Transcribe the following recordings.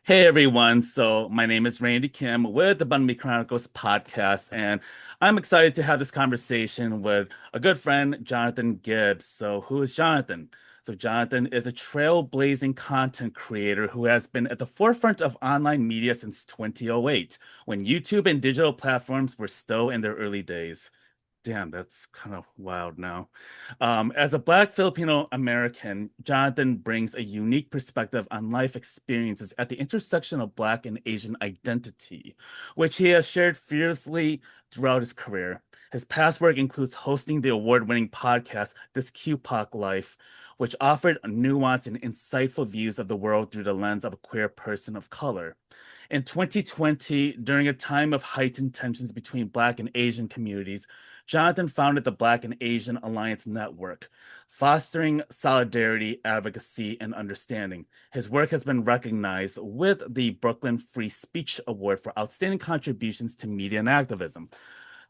Hey everyone, so my name is Randy Kim with the Bun Me Chronicles podcast, and I'm excited to have this conversation with a good friend, Johnathan Gibbs. So, who is Johnathan? So, Johnathan is a trailblazing content creator who has been at the forefront of online media since 2008, when YouTube and digital platforms were still in their early days. Damn, that's kind of wild now. As a Black Filipino American, Jonathan brings a unique perspective on life experiences at the intersection of Black and Asian identity, which he has shared fiercely throughout his career. His past work includes hosting the award-winning podcast, This QPOC Life, which offered nuanced and insightful views of the world through the lens of a queer person of color. In 2020, during a time of heightened tensions between Black and Asian communities, Jonathan founded the Black and Asian Alliance Network, fostering solidarity, advocacy, and understanding. His work has been recognized with the Brooklyn Free Speech Award for outstanding contributions to media and activism.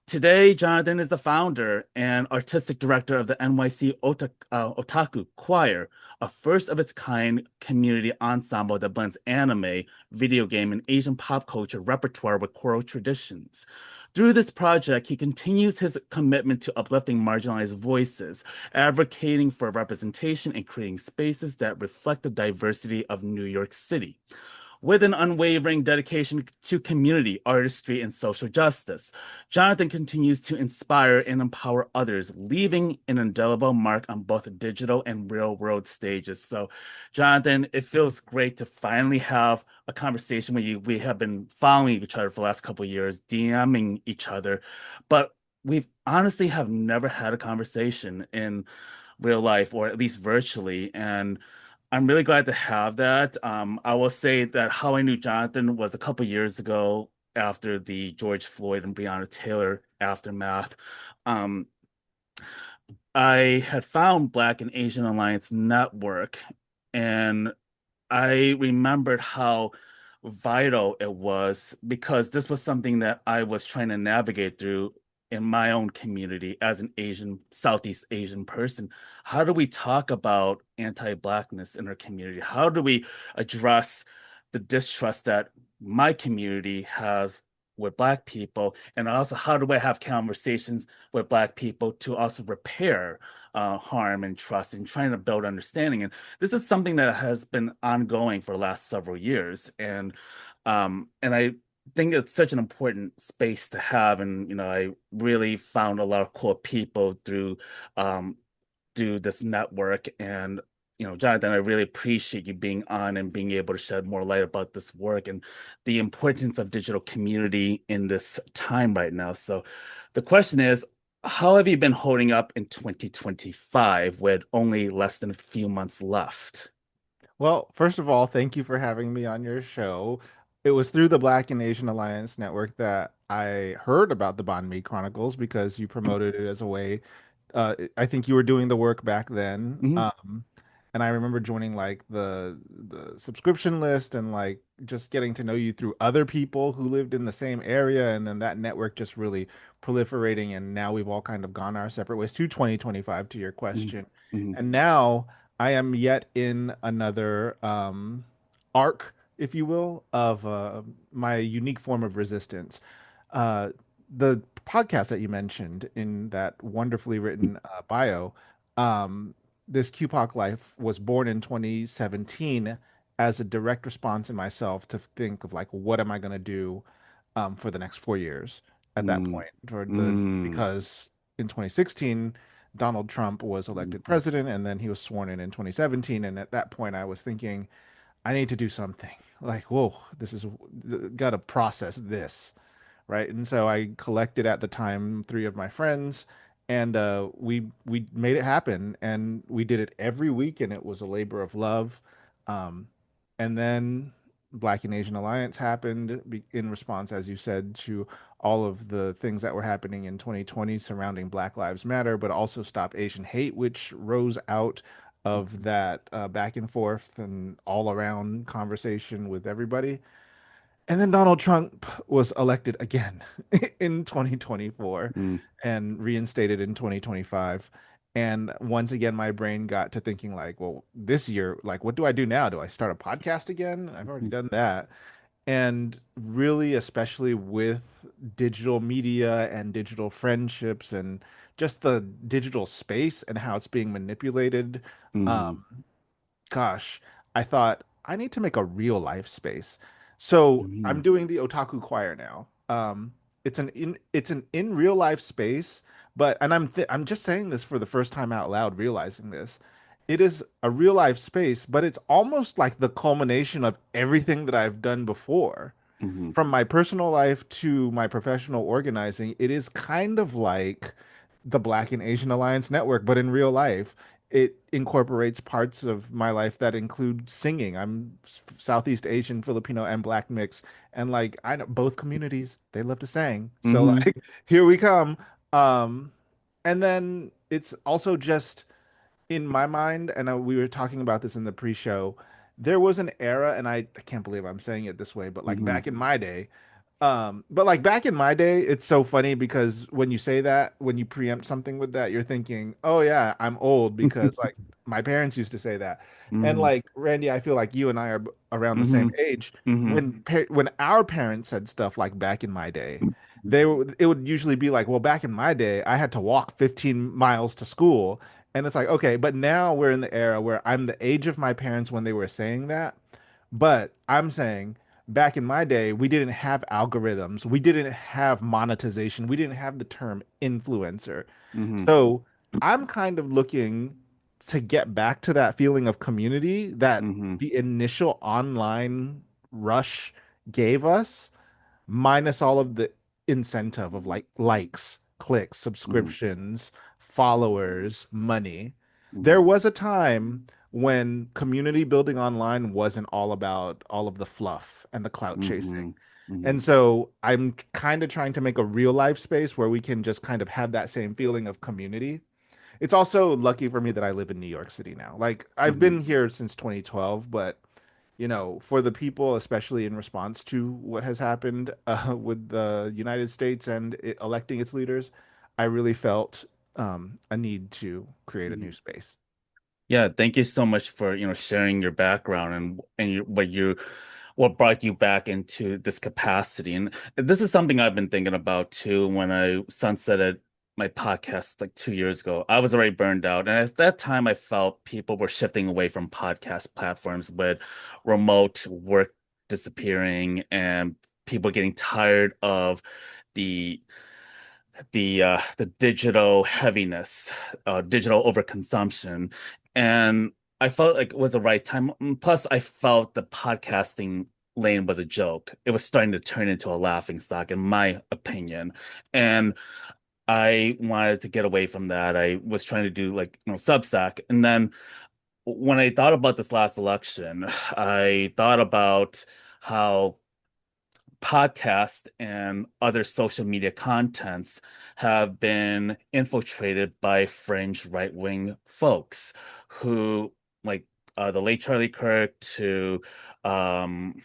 Today, Jonathan is the founder and artistic director of the NYC Otaku Choir, a first of its kind community ensemble that blends anime, video game, and Asian pop culture repertoire with choral traditions. Through this project, he continues his commitment to uplifting marginalized voices, advocating for representation, and creating spaces that reflect the diversity of New York City. With an unwavering dedication to community, artistry, and social justice, Jonathan continues to inspire and empower others, leaving an indelible mark on both digital and real world stages. So, Jonathan, it feels great to finally have a conversation with you. We have been following each other for the last couple of years, DMing each other, but we've honestly have never had a conversation in real life or at least virtually. And I'm really glad to have that. I will say that how I knew Jonathan was a couple years ago after the George Floyd and Breonna Taylor aftermath. Um, I had found Black and Asian Alliance Network, and I remembered how vital it was because this was something that I was trying to navigate through in my own community as an Asian, Southeast Asian person. How do we talk about anti-Blackness in our community? How do we address the distrust that my community has with Black people? And also, how do I have conversations with Black people to also repair harm and trust and trying to build understanding? And this is something that has been ongoing for the last several years, and I think it's such an important space to have. And I really found a lot of cool people um, through this network. And Jonathan, I really appreciate you being on and being able to shed more light about this work and the importance of digital community in this time right now. So, the question is, how have you been holding up in 2025 with only less than a few months left? Well, first of all, thank you for having me on your show. It was through the Black and Asian Alliance Network that I heard about the Banh Mi Chronicles because you promoted it as a way. I think you were doing the work back then, Mhm. and I remember joining like the subscription list and like just getting to know you through other people who lived in the same area, and then that network just really proliferating, and now we've all kind of gone our separate ways to 2025 to your Mhm. question, Mhm. and now. I am yet in another arc, if you will, of my unique form of resistance. Uh, the podcast that you mentioned in that wonderfully written bio, um, this QPOC Life was born in 2017 as a direct response in myself to think of like, what am I going to do for the next 4 years at that Mm. point? Toward the Mm. because in 2016 Donald Trump was elected Mhm. president and then he was sworn in 2017. And at that point, I was thinking, I need to do something. Like, whoa, this is got to process this, right? And so I collected at the time three of my friends, and we made it happen, and we did it every week, and it was a labor of love. Um, and then Black and Asian Alliance happened in response, as you said, to all of the things that were happening in 2020 surrounding Black Lives Matter, but also Stop Asian Hate, which rose out of that back and forth and all around conversation with everybody. And then Donald Trump was elected again in 2024 Mm. and reinstated in 2025. And once again, my brain got to thinking like, well, this year, like, what do I do now? Do I start a podcast again? I've already done that. And really, especially with digital media and digital friendships and just the digital space and how it's being manipulated, Mm-hmm. um, gosh, I thought I need to make a real life space. So I'm Mm-hmm. doing the Otaku Choir now. It's an in real life space, but and I'm just saying this for the first time out loud, realizing this. It is a real life space, but it's almost like the culmination of everything that I've done before. Mm-hmm. From my personal life to my professional organizing, it is kind of like the Black and Asian Alliance Network, but in real life. It incorporates parts of my life that include singing. I'm Southeast Asian, Filipino, and Black mix, and like I know both communities, they love to sing. So Mm-hmm. like here we come. Um, and then it's also just in my mind, and we were talking about this in the pre-show, there was an era, and I can't believe I'm saying it this way, but like Mm-hmm. back in my day, back in my day, it's so funny because when you say that, when you preempt something with that, you're thinking, oh yeah, I'm old because like my parents used to say that. And Mm-hmm. like Randy, I feel like you and I are around the Mm-hmm. same age. Mm-hmm. When our parents said stuff like back in my day, it would usually be like, well, back in my day, I had to walk 15 miles to school. And it's like, okay, but now we're in the era where I'm the age of my parents when they were saying that. But I'm saying back in my day, we didn't have algorithms, we didn't have monetization, we didn't have the term influencer. Mm-hmm. So I'm kind of looking to get back to that feeling of community that Mm-hmm. the initial online rush gave us, minus all of the incentive of like likes, clicks, Mm-hmm. subscriptions, followers, money. There Mm-hmm. was a time when community building online wasn't all about all of the fluff and the clout chasing. Mm-hmm. Mm-hmm. And so I'm kind of trying to make a real life space where we can just kind of have that same feeling of community. It's also lucky for me that I live in New York City now. Like I've Mm-hmm. been here since 2012, but for the people, especially in response to what has happened with the United States and electing its leaders, I really felt a need to create a new space. Yeah, thank you so much for, sharing your background and what brought you back into this capacity. And this is something I've been thinking about too when I sunsetted my podcast like 2 years ago. I was already burned out. And at that time I felt people were shifting away from podcast platforms with remote work disappearing and people getting tired of the the digital heaviness, digital overconsumption, and I felt like it was the right time. Plus, I felt the podcasting lane was a joke. It was starting to turn into a laughing stock, in my opinion, and I wanted to get away from that. I was trying to do like Substack, and then when I thought about this last election, I thought about how podcast and other social media contents have been infiltrated by fringe right-wing folks who like the late Charlie Kirk um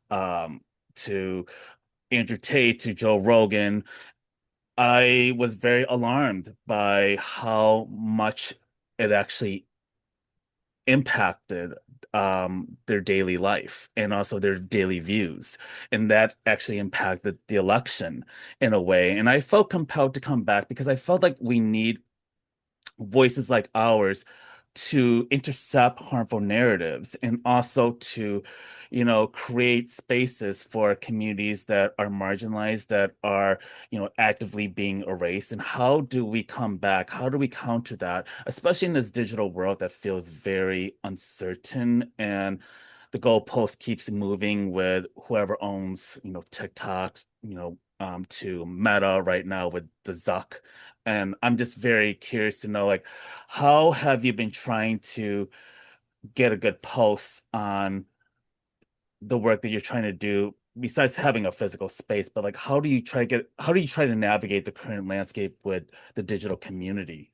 um to Andrew Tate to Joe Rogan. I was very alarmed by how much it actually impacted their daily life and also their daily views. And that actually impacted the election in a way. And I felt compelled to come back because I felt like we need voices like ours to intercept harmful narratives and also to, create spaces for communities that are marginalized, that are, actively being erased. And how do we come back? How do we counter that, especially in this digital world that feels very uncertain and the goalpost keeps moving with whoever owns, TikTok, to Meta right now with the Zuck. And I'm just very curious to know, like, how have you been trying to get a good pulse on the work that you're trying to do besides having a physical space, but like, how do you try to navigate the current landscape with the digital community?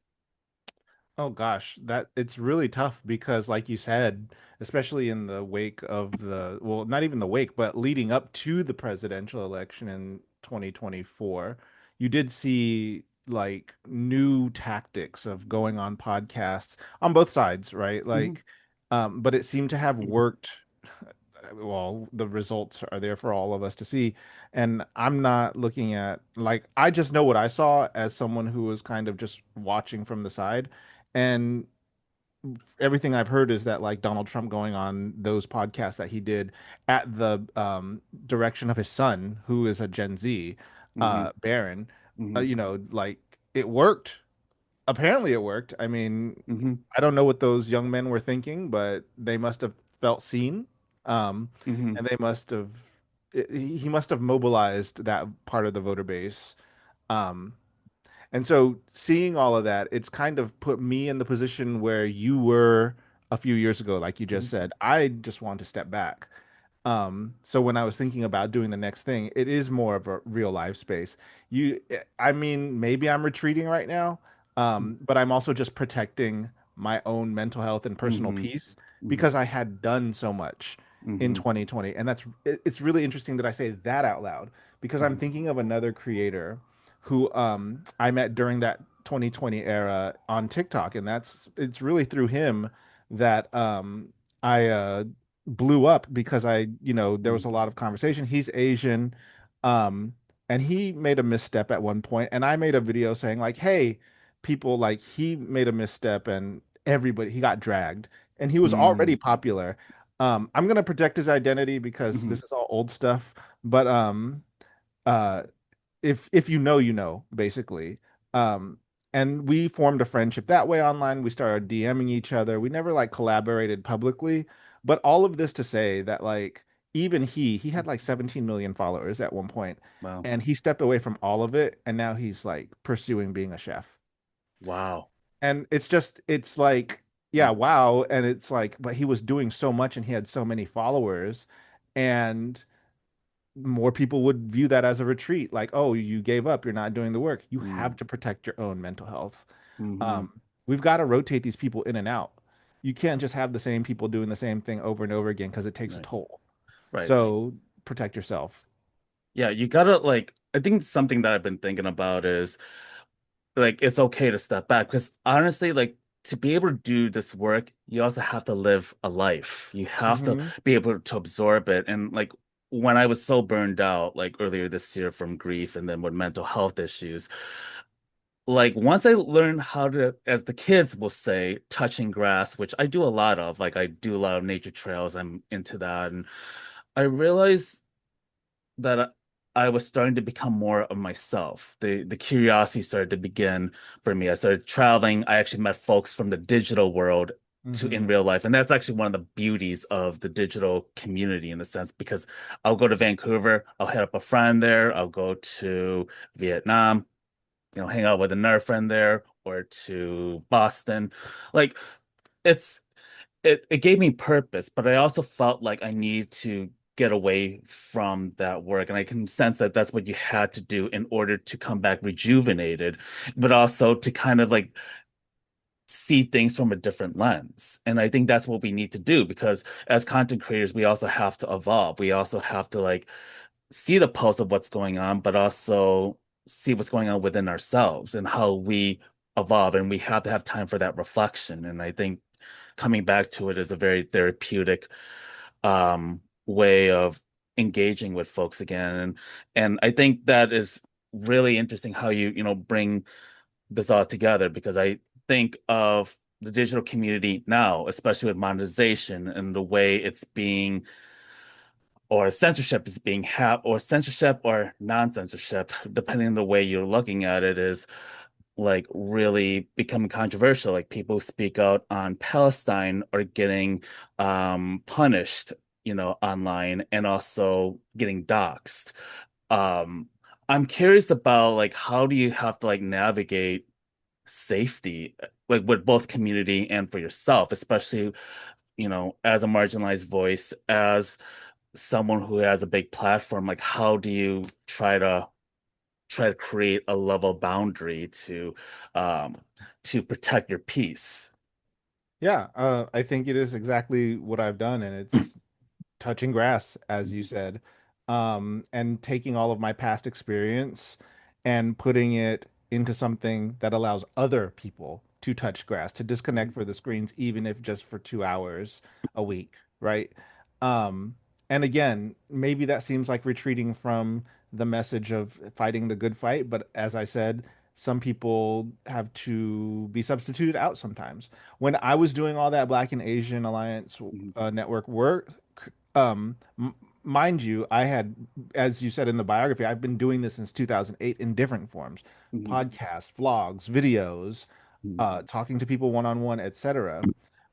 Oh gosh, that it's really tough because like you said, especially in the wake of well, not even the wake, but leading up to the presidential election in 2024, you did see like new tactics of going on podcasts on both sides, right? Hmm. Like, but it seemed to have worked. Well, the results are there for all of us to see. And I'm not looking at, like, I just know what I saw as someone who was kind of just watching from the side. And everything I've heard is that like Donald Trump going on those podcasts that he did at the direction of his son, who is a Gen Z, Hmm. Barron, Hmm. like it worked. Apparently it worked. I mean, Hmm. I don't know what those young men were thinking, but they must have felt seen. Hmm. And they must have, he must have mobilized that part of the voter base. Um, and so seeing all of that, it's kind of put me in the position where you were a few years ago, like you just said. I just want to step back. So when I was thinking about doing the next thing, it is more of a real life space. I mean, maybe I'm retreating right now, but I'm also just protecting my own mental health and personal Hmm. peace Hmm. because I had done so much in Hmm. 2020. And it's really interesting that I say that out loud because I'm Hmm. thinking of another creator who I met during that 2020 era on TikTok, and it's really through him that I blew up because there was a lot of conversation. He's Asian, um, and he made a misstep at one point, and I made a video saying like, "Hey, people, like he made a misstep, and everybody he got dragged, and he was already Hmm. popular." I'm gonna protect his identity because Hmm. this is all old stuff, but uh if you know, you know, basically. Um, and we formed a friendship that way online. We started DMing each other. We never like collaborated publicly, but all of this to say that like even he had like 17 million followers at one point, Wow. and he stepped away from all of it, and now he's like pursuing being a chef. Wow. And it's like, yeah, wow. And it's like, but he was doing so much and he had so many followers, and more people would view that as a retreat. Like, oh, you gave up, you're not doing the work. You have Mm-hmm. to protect your own mental health. Mm-hmm. We've got to rotate these people in and out. You can't just have the same people doing the same thing over and over again because it takes a Right. toll. Right. So protect yourself. Yeah, you gotta like, I think something that I've been thinking about is like it's okay to step back because honestly, like to be able to do this work, you also have to live a life. You have to Hmm. be able to absorb it. And like when I was so burned out, like earlier this year from grief and then with mental health issues, like once I learned how to, as the kids will say, touching grass, which I do a lot of, like I do a lot of nature trails, I'm into that. And I realized that I was starting to become more of myself. The curiosity started to begin for me. I started traveling. I actually met folks from the digital world to in Hmm. real life. And that's actually one of the beauties of the digital community in a sense, because I'll go to Vancouver, I'll hit up a friend there, I'll go to Vietnam, hang out with another friend there, or to Boston. Like it's it gave me purpose, but I also felt like I need to get away from that work. And I can sense that that's what you had to do in order to come back rejuvenated, but also to kind of like see things from a different lens. And I think that's what we need to do because as content creators, we also have to evolve. We also have to like see the pulse of what's going on, but also see what's going on within ourselves and how we evolve. And we have to have time for that reflection. And I think coming back to it is a very therapeutic way of engaging with folks again. And I think that is really interesting how you bring this all together because I think of the digital community now, especially with monetization and the way it's being or censorship is being had or censorship or non-censorship, depending on the way you're looking at it, is like really becoming controversial. Like people who speak out on Palestine are getting punished, online and also getting doxxed. Um, I'm curious about like how do you have to like navigate safety like with both community and for yourself, especially, as a marginalized voice, as someone who has a big platform, like how do you try to create a level boundary um to protect your peace. Yeah, I think it is exactly what I've done, and it's touching grass, as you said, and taking all of my past experience and putting it into something that allows other people to touch grass, to disconnect for the screens, even if just for 2 hours a week, right? Um, and again, maybe that seems like retreating from the message of fighting the good fight, but as I said, some people have to be substituted out sometimes. When I was doing all that Black and Asian Alliance Mhm. network work, m mind you, I had, as you said in the biography, I've been doing this since 2008 in different forms, Mhm. podcasts, vlogs, videos, Mhm. talking to people one-on-one, etc.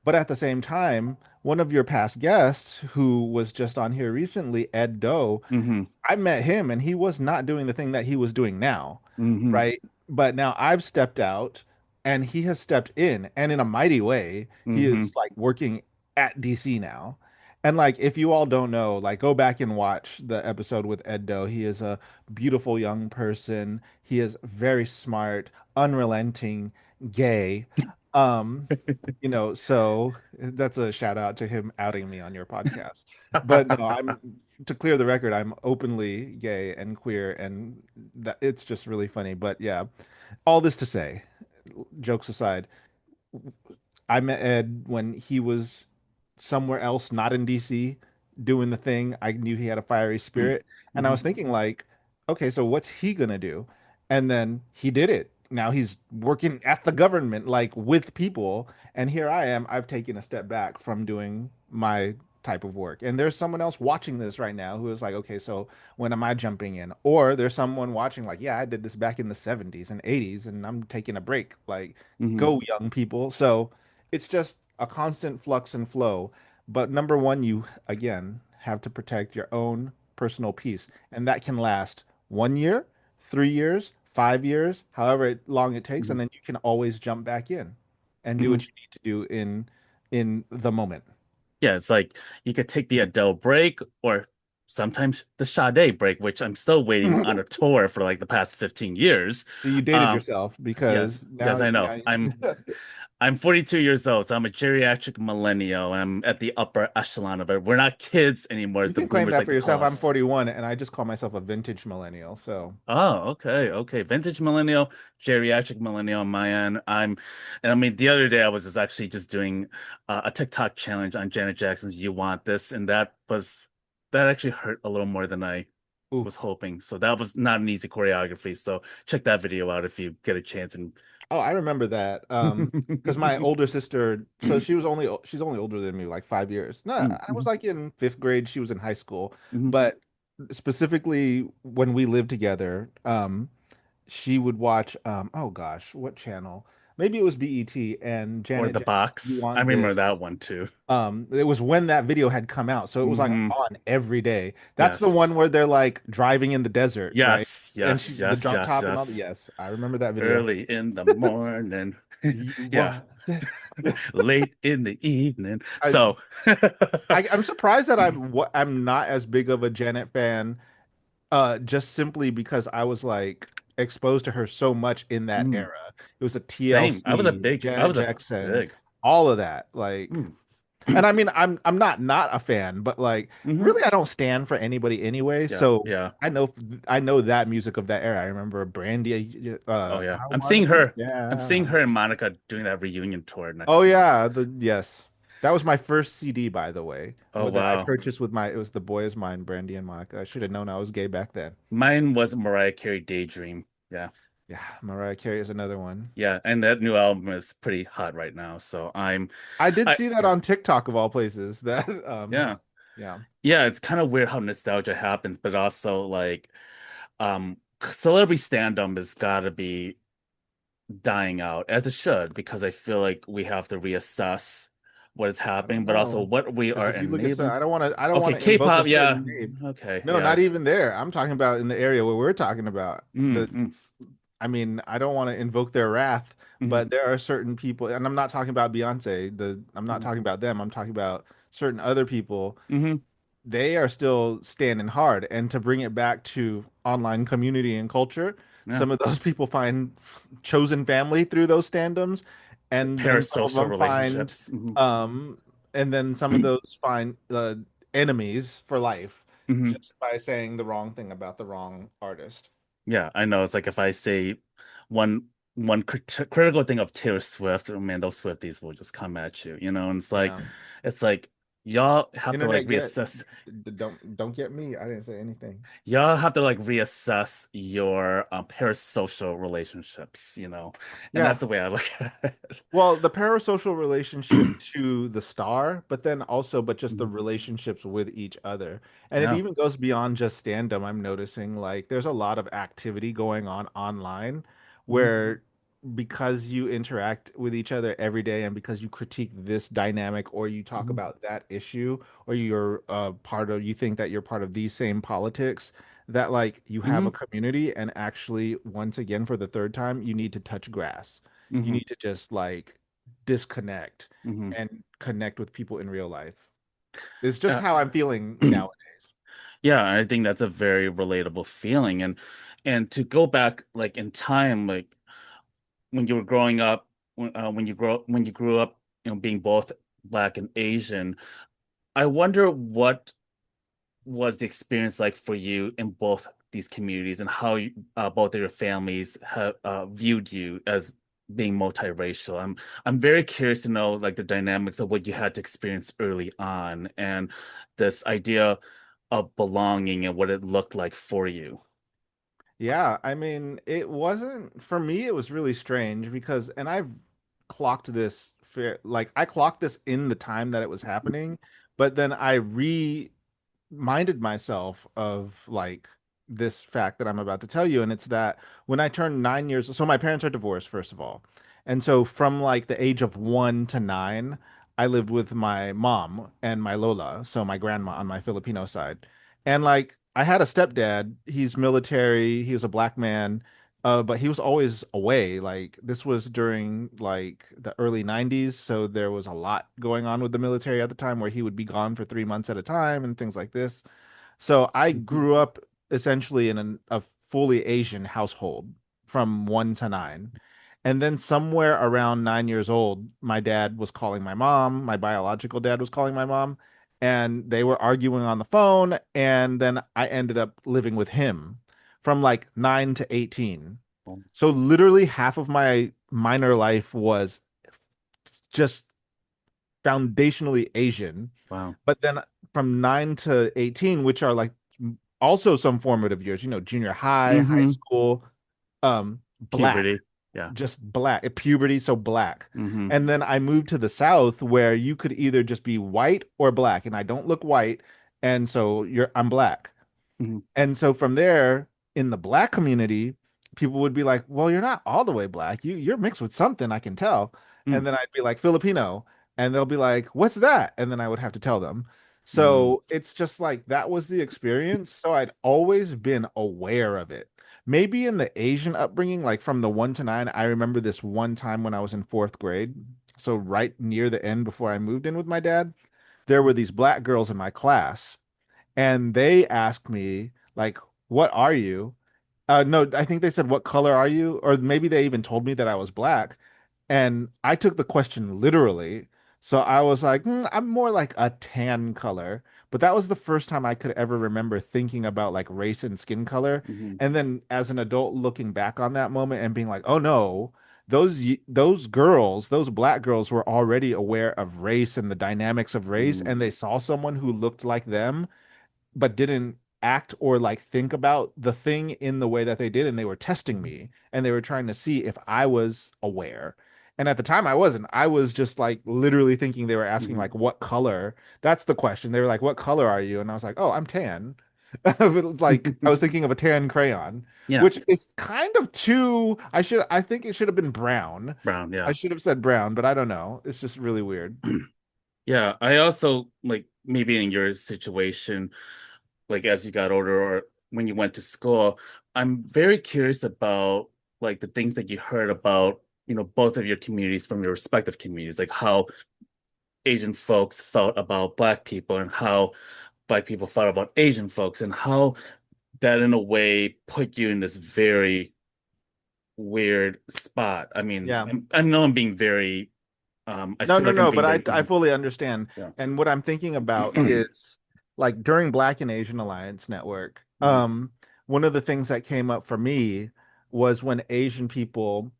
But at the same time, one of your past guests who was just on here recently, Ed Doe, Mhm. I met him and he was not doing the thing that he was doing now, Mhm. right? But now I've stepped out and he has stepped in, and in a mighty way. He Mhm. is like working at DC now. And like if you all don't know, like go back and watch the episode with Ed Doe. He is a beautiful young person. He is very smart, unrelenting, gay. Um, so that's a shout out to him outing me on your podcast. But no, I'm to clear the record, I'm openly gay and queer, and that it's just really funny. But yeah, all this to say, jokes aside, I met Ed when he was somewhere else, not in DC, doing the thing. I knew he had a fiery spirit, and I was Mhm. thinking like, okay, so what's he gonna do? And then he did it. Now he's working at the government, like with people, and here I am. I've taken a step back from doing my type of work. And there's someone else watching this right now who is like, okay, so when am I jumping in? Or there's someone watching like, yeah, I did this back in the 70s and 80s and I'm taking a break. Like, Mhm. go young people. So it's just a constant flux and flow. But number one, you again have to protect your own personal peace. And that can last 1 year, 3 years, 5 years, however long it takes, Mhm. and then you can always jump back in and do what Mhm. you need to do in the moment. Yeah, it's like you could take the Adele break or sometimes the Sade break, which I'm still waiting on a tour for like the past 15 years. So you dated Um, yourself yes, because yes, I know. now I'm 42 years old, so I'm a geriatric millennial. I'm at the upper echelon of it. We're not kids anymore, you as the can claim boomers that like for to yourself. call I'm us. 41 and I just call myself a vintage millennial. So Oh, okay, okay. Vintage millennial, geriatric millennial on my end. And I mean, the other day I was just actually just doing a TikTok challenge on Janet Jackson's "You Want This," and that actually hurt a little more than I oof. was hoping. So that was not an easy choreography. So check that video out if you get a chance. And Oh, I remember that. Because my older sister, so she's only older than me, like 5 years. No, I was Mhm. like in fifth grade. She was in high school, Mhm. but specifically when we lived together, she would watch, oh gosh, what channel? Maybe it was BET and Or Janet the Jackson. You box. I Want remember This? that one too. It was when that video had come out, so it was like Hmm. on every day. That's the one Yes. where they're like driving in the desert, right? Yes, And yes, the yes, drop yes, top and all the, yes. yes, I remember that video. Early in the morning. You Yeah. want this? Yeah. Late in the evening. I, So, I'm surprised that I'm not as big of a Janet fan, just simply because I was like exposed to her so much in that mm, era. It was a same. TLC, I Janet was a Jackson, big. all of that. Like, Mm. and I mean, I'm not a fan, but like, Hmm. really, I don't stand for anybody anyway. Yeah, So yeah. I know that music of that era. I remember Brandy, Oh yeah. I wanna be I'm seeing down. her and Monica doing that reunion tour Oh next month. yeah, the yes. That was my first CD, by the way, Oh that I wow. purchased with my, it was The Boy Is Mine, Brandy and Monica. I should have known I was gay back then. Mine was Mariah Carey Daydream. Yeah. Yeah, Mariah Carey is another one. Yeah, and that new album is pretty hot right now. So I did I see that yeah. on TikTok of all places. That Yeah. yeah. Yeah, it's kind of weird how nostalgia happens, but also like celebrity stand-up has got to be dying out as it should because I feel like we have to reassess what is I don't happening, but also know. what we Because are if you look at, enabling. I don't want Okay, to invoke a K-pop, yeah. certain name. Okay, No, yeah. not even there. I'm talking about in the area where we're talking about. Mm, mm, I mean, I don't want to invoke their wrath, mm, but there are certain people, and I'm not talking about Beyonce. I'm not mm, talking about them. I'm talking about certain other people. mm. They are still standing hard. And to bring it back to online community and culture, Yeah. some of those people find chosen family through those standums, and then some of Parasocial them find, relationships. Hmm. um, and then some of those find enemies for life Hmm. just by saying the wrong thing about the wrong artist. Yeah, I know. It's like if I say one critical thing of Taylor Swift, oh man, those Swifties will just come at you, and Yeah. it's like y'all have to like Internet get reassess. don't get me. I didn't say anything. Y'all have to like reassess your parasocial relationships, and Yeah. that's the way I look at it. Well, the parasocial relationship to the star, but then also, but just the Mhm. relationships with each other. And it Yeah. even goes beyond just stand-up. I'm noticing like there's a lot of activity going on online Mhm. where because you interact with each other every day and because you critique this dynamic or you talk Mhm. about that issue or you're part of, you think that you're part of these same politics, that like you have a Mhm. community and actually, once again, for the third time, you need to touch grass. You Mhm. need to just like disconnect Mhm. and connect with people in real life. It's just Yeah. how I'm feeling nowadays. Yeah, I think that's a very relatable feeling, and to go back like in time, like when you were growing up, when you grew up, being both Black and Asian, I wonder what was the experience like for you in both these communities, and how both of your families have viewed you as being multiracial. I'm very curious to know like the dynamics of what you had to experience early on, and this idea of belonging and what it looked like for you. Yeah, I mean, it wasn't for me, it was really strange because, and I've clocked this like I clocked this in the time that it was happening, but then I reminded myself of like this fact that I'm about to tell you, and it's that when I turned 9 years, so my parents are divorced, first of all. And so from like the age of 1 to 9, I lived with my mom and my Lola, so my grandma on my Filipino side. And like I had a stepdad, he's military, he was a black man, but he was always away. Like this was during like the early 90s, so there was a lot going on with the military at the time where he would be gone for 3 months at a time and things like this. So I Mhm. grew up essentially in a fully Asian household from 1 to 9. And then somewhere around 9 years old, my dad was calling my mom, my biological dad was calling my mom, and they were arguing on the phone. And then I ended up living with him from like 9 to 18. Oh, So literally half of my minor life was just foundationally Asian. wow. But then from 9 to 18, which are like also some formative years, junior high, high Hmm. school, black, Puberty. Yeah. just black, puberty, so black. Hmm. And then I moved to the South where you could either just be white or black, and I don't look white, and so I'm black. Hmm. And so from there, in the black community, people would be like, "Well, you're not all the way black. You're mixed with something, I can tell." And then I'd be like, "Filipino." And they'll be like, "What's that?" And then I would have to tell them. Mm-hmm. So it's just like that was the experience. So I'd always been aware of it. Maybe in the Asian upbringing, like from the 1 to 9, I remember this one time when I was in fourth grade. So right near the end before I moved in with my dad, there were these black girls in my class and they asked me like, "What are you?" No, I think they said, "What color are you?" Or maybe they even told me that I was black, and I took the question literally. So I was like, "I'm more like a tan color." But that was the first time I could ever remember thinking about like race and skin color. Hmm. And then as an adult looking back on that moment and being like, "Oh no." Those girls, those black girls were already aware of race and the dynamics of race, Hmm. and they saw someone who looked like them but didn't act or like think about the thing in the way that they did. And they were testing me and they were trying to see if I was aware. And at the time, I wasn't. I was just like literally thinking they were asking, Hmm. like, what color? That's the question. They were like, what color are you? And I was like, oh, I'm tan. Like, I was thinking of a tan crayon, Yeah. which is kind of too, I think it should have been brown. Brown. I Yeah. should have said brown, but I don't know. It's just really weird. Yeah. I also like maybe in your situation, like as you got older or when you went to school, I'm very curious about like the things that you heard about, both of your communities from your respective communities, like how Asian folks felt about Black people and how Black people felt about Asian folks, and how that in a way put you in this very weird spot. I mean, Yeah. I know I'm being very, I No, feel no, like I'm no, being but very, I fully understand. yeah. And what I'm thinking about is like during Black and Asian Alliance Network, Mhm. one of the things that came up for me was when Asian people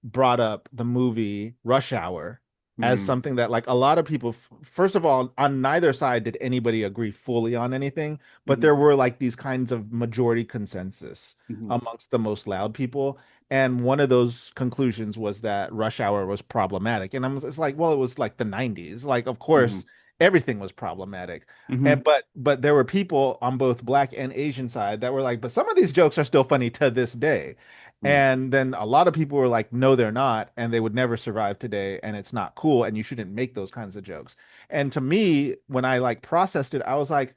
brought up the movie Rush Hour as Mm-hmm. something that like a lot of people, first of all, on neither side did anybody agree fully on anything, but Mm-hmm. there were like these kinds of majority consensus Mm-hmm. amongst the most loud people. And one of those conclusions was that Rush Hour was problematic. And it's like, well, it was like the 90s. Like, of Mm-hmm. course, everything was problematic. Mm-hmm. And but there were people on both black and Asian side that were like, but some of these jokes are still funny to this day. And then a lot of people were like, no, they're not, and they would never survive today, and it's not cool, and you shouldn't make those kinds of jokes. And to me, when I like processed it, I was like,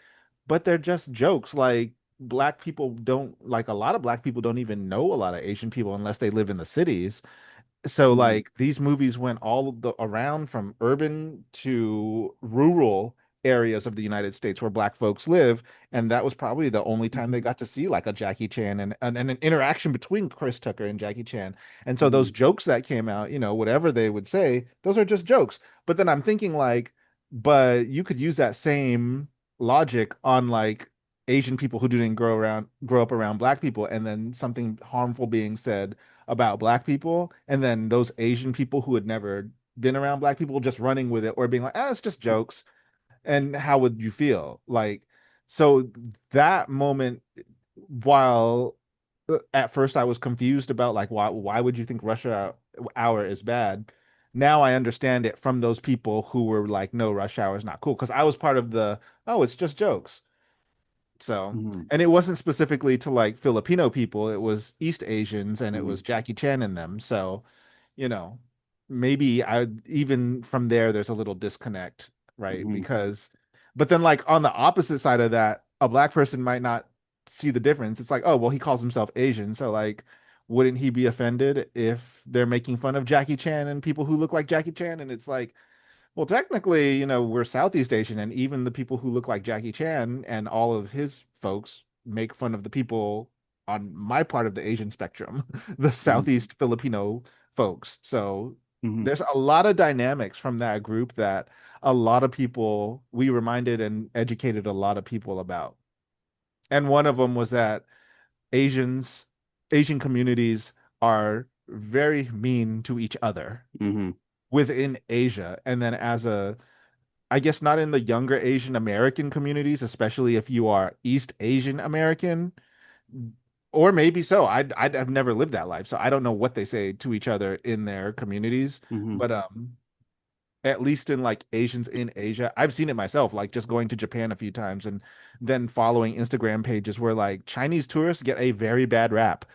but they're just jokes. Like black people don't like a lot of black people don't even know a lot of Asian people unless they live in the cities. So Mm-hmm. like these movies went around from urban to rural areas of the United States where black folks live, and that was probably the only time they Mm-hmm. got to see like a Jackie Chan and an interaction between Chris Tucker and Jackie Chan. And so Mm-hmm. those jokes that came out, whatever they would say, those are just jokes. But then I'm thinking like, but you could use that same logic on like Asian people who didn't grow up around black people, and then something harmful being said about black people, and then those Asian people who had never been around black people just running with it or being like, ah, it's just jokes. And how would you feel? Like, so that moment, while at first I was confused about like why would you think Hour is bad? Now I understand it from those people who were like, no, Rush Hour is not cool. Because I was part of the, oh, it's just jokes. So, Mm-hmm. and it wasn't specifically to like Filipino people, it was East Asians and it Mm-hmm. was Jackie Chan in them. So, you know, maybe I even from there there's a little disconnect, right? Mm-hmm. Because but then like on the opposite side of that, a black person might not see the difference. It's like, oh, well, he calls himself Asian, so like wouldn't he be offended if they're making fun of Jackie Chan and people who look like Jackie Chan? And it's like, well, technically, we're Southeast Asian, and even the people who look like Jackie Chan and all of his folks make fun of the people on my part of the Asian spectrum, the Mm-hmm. Southeast Filipino folks. So Mm-hmm. there's a lot of dynamics from that group that a lot of people, we reminded and educated a lot of people about. And one of them was that Asians, Asian communities are very mean to each other Mm-hmm. within Asia. And then I guess not in the younger Asian American communities, especially if you are East Asian American, or maybe so. I've never lived that life, so I don't know what they say to each other in their communities. Mm-hmm. But at least in like Asians in Asia, I've seen it myself, like just going to Japan a few times and then following Instagram pages where like Chinese tourists get a very bad rap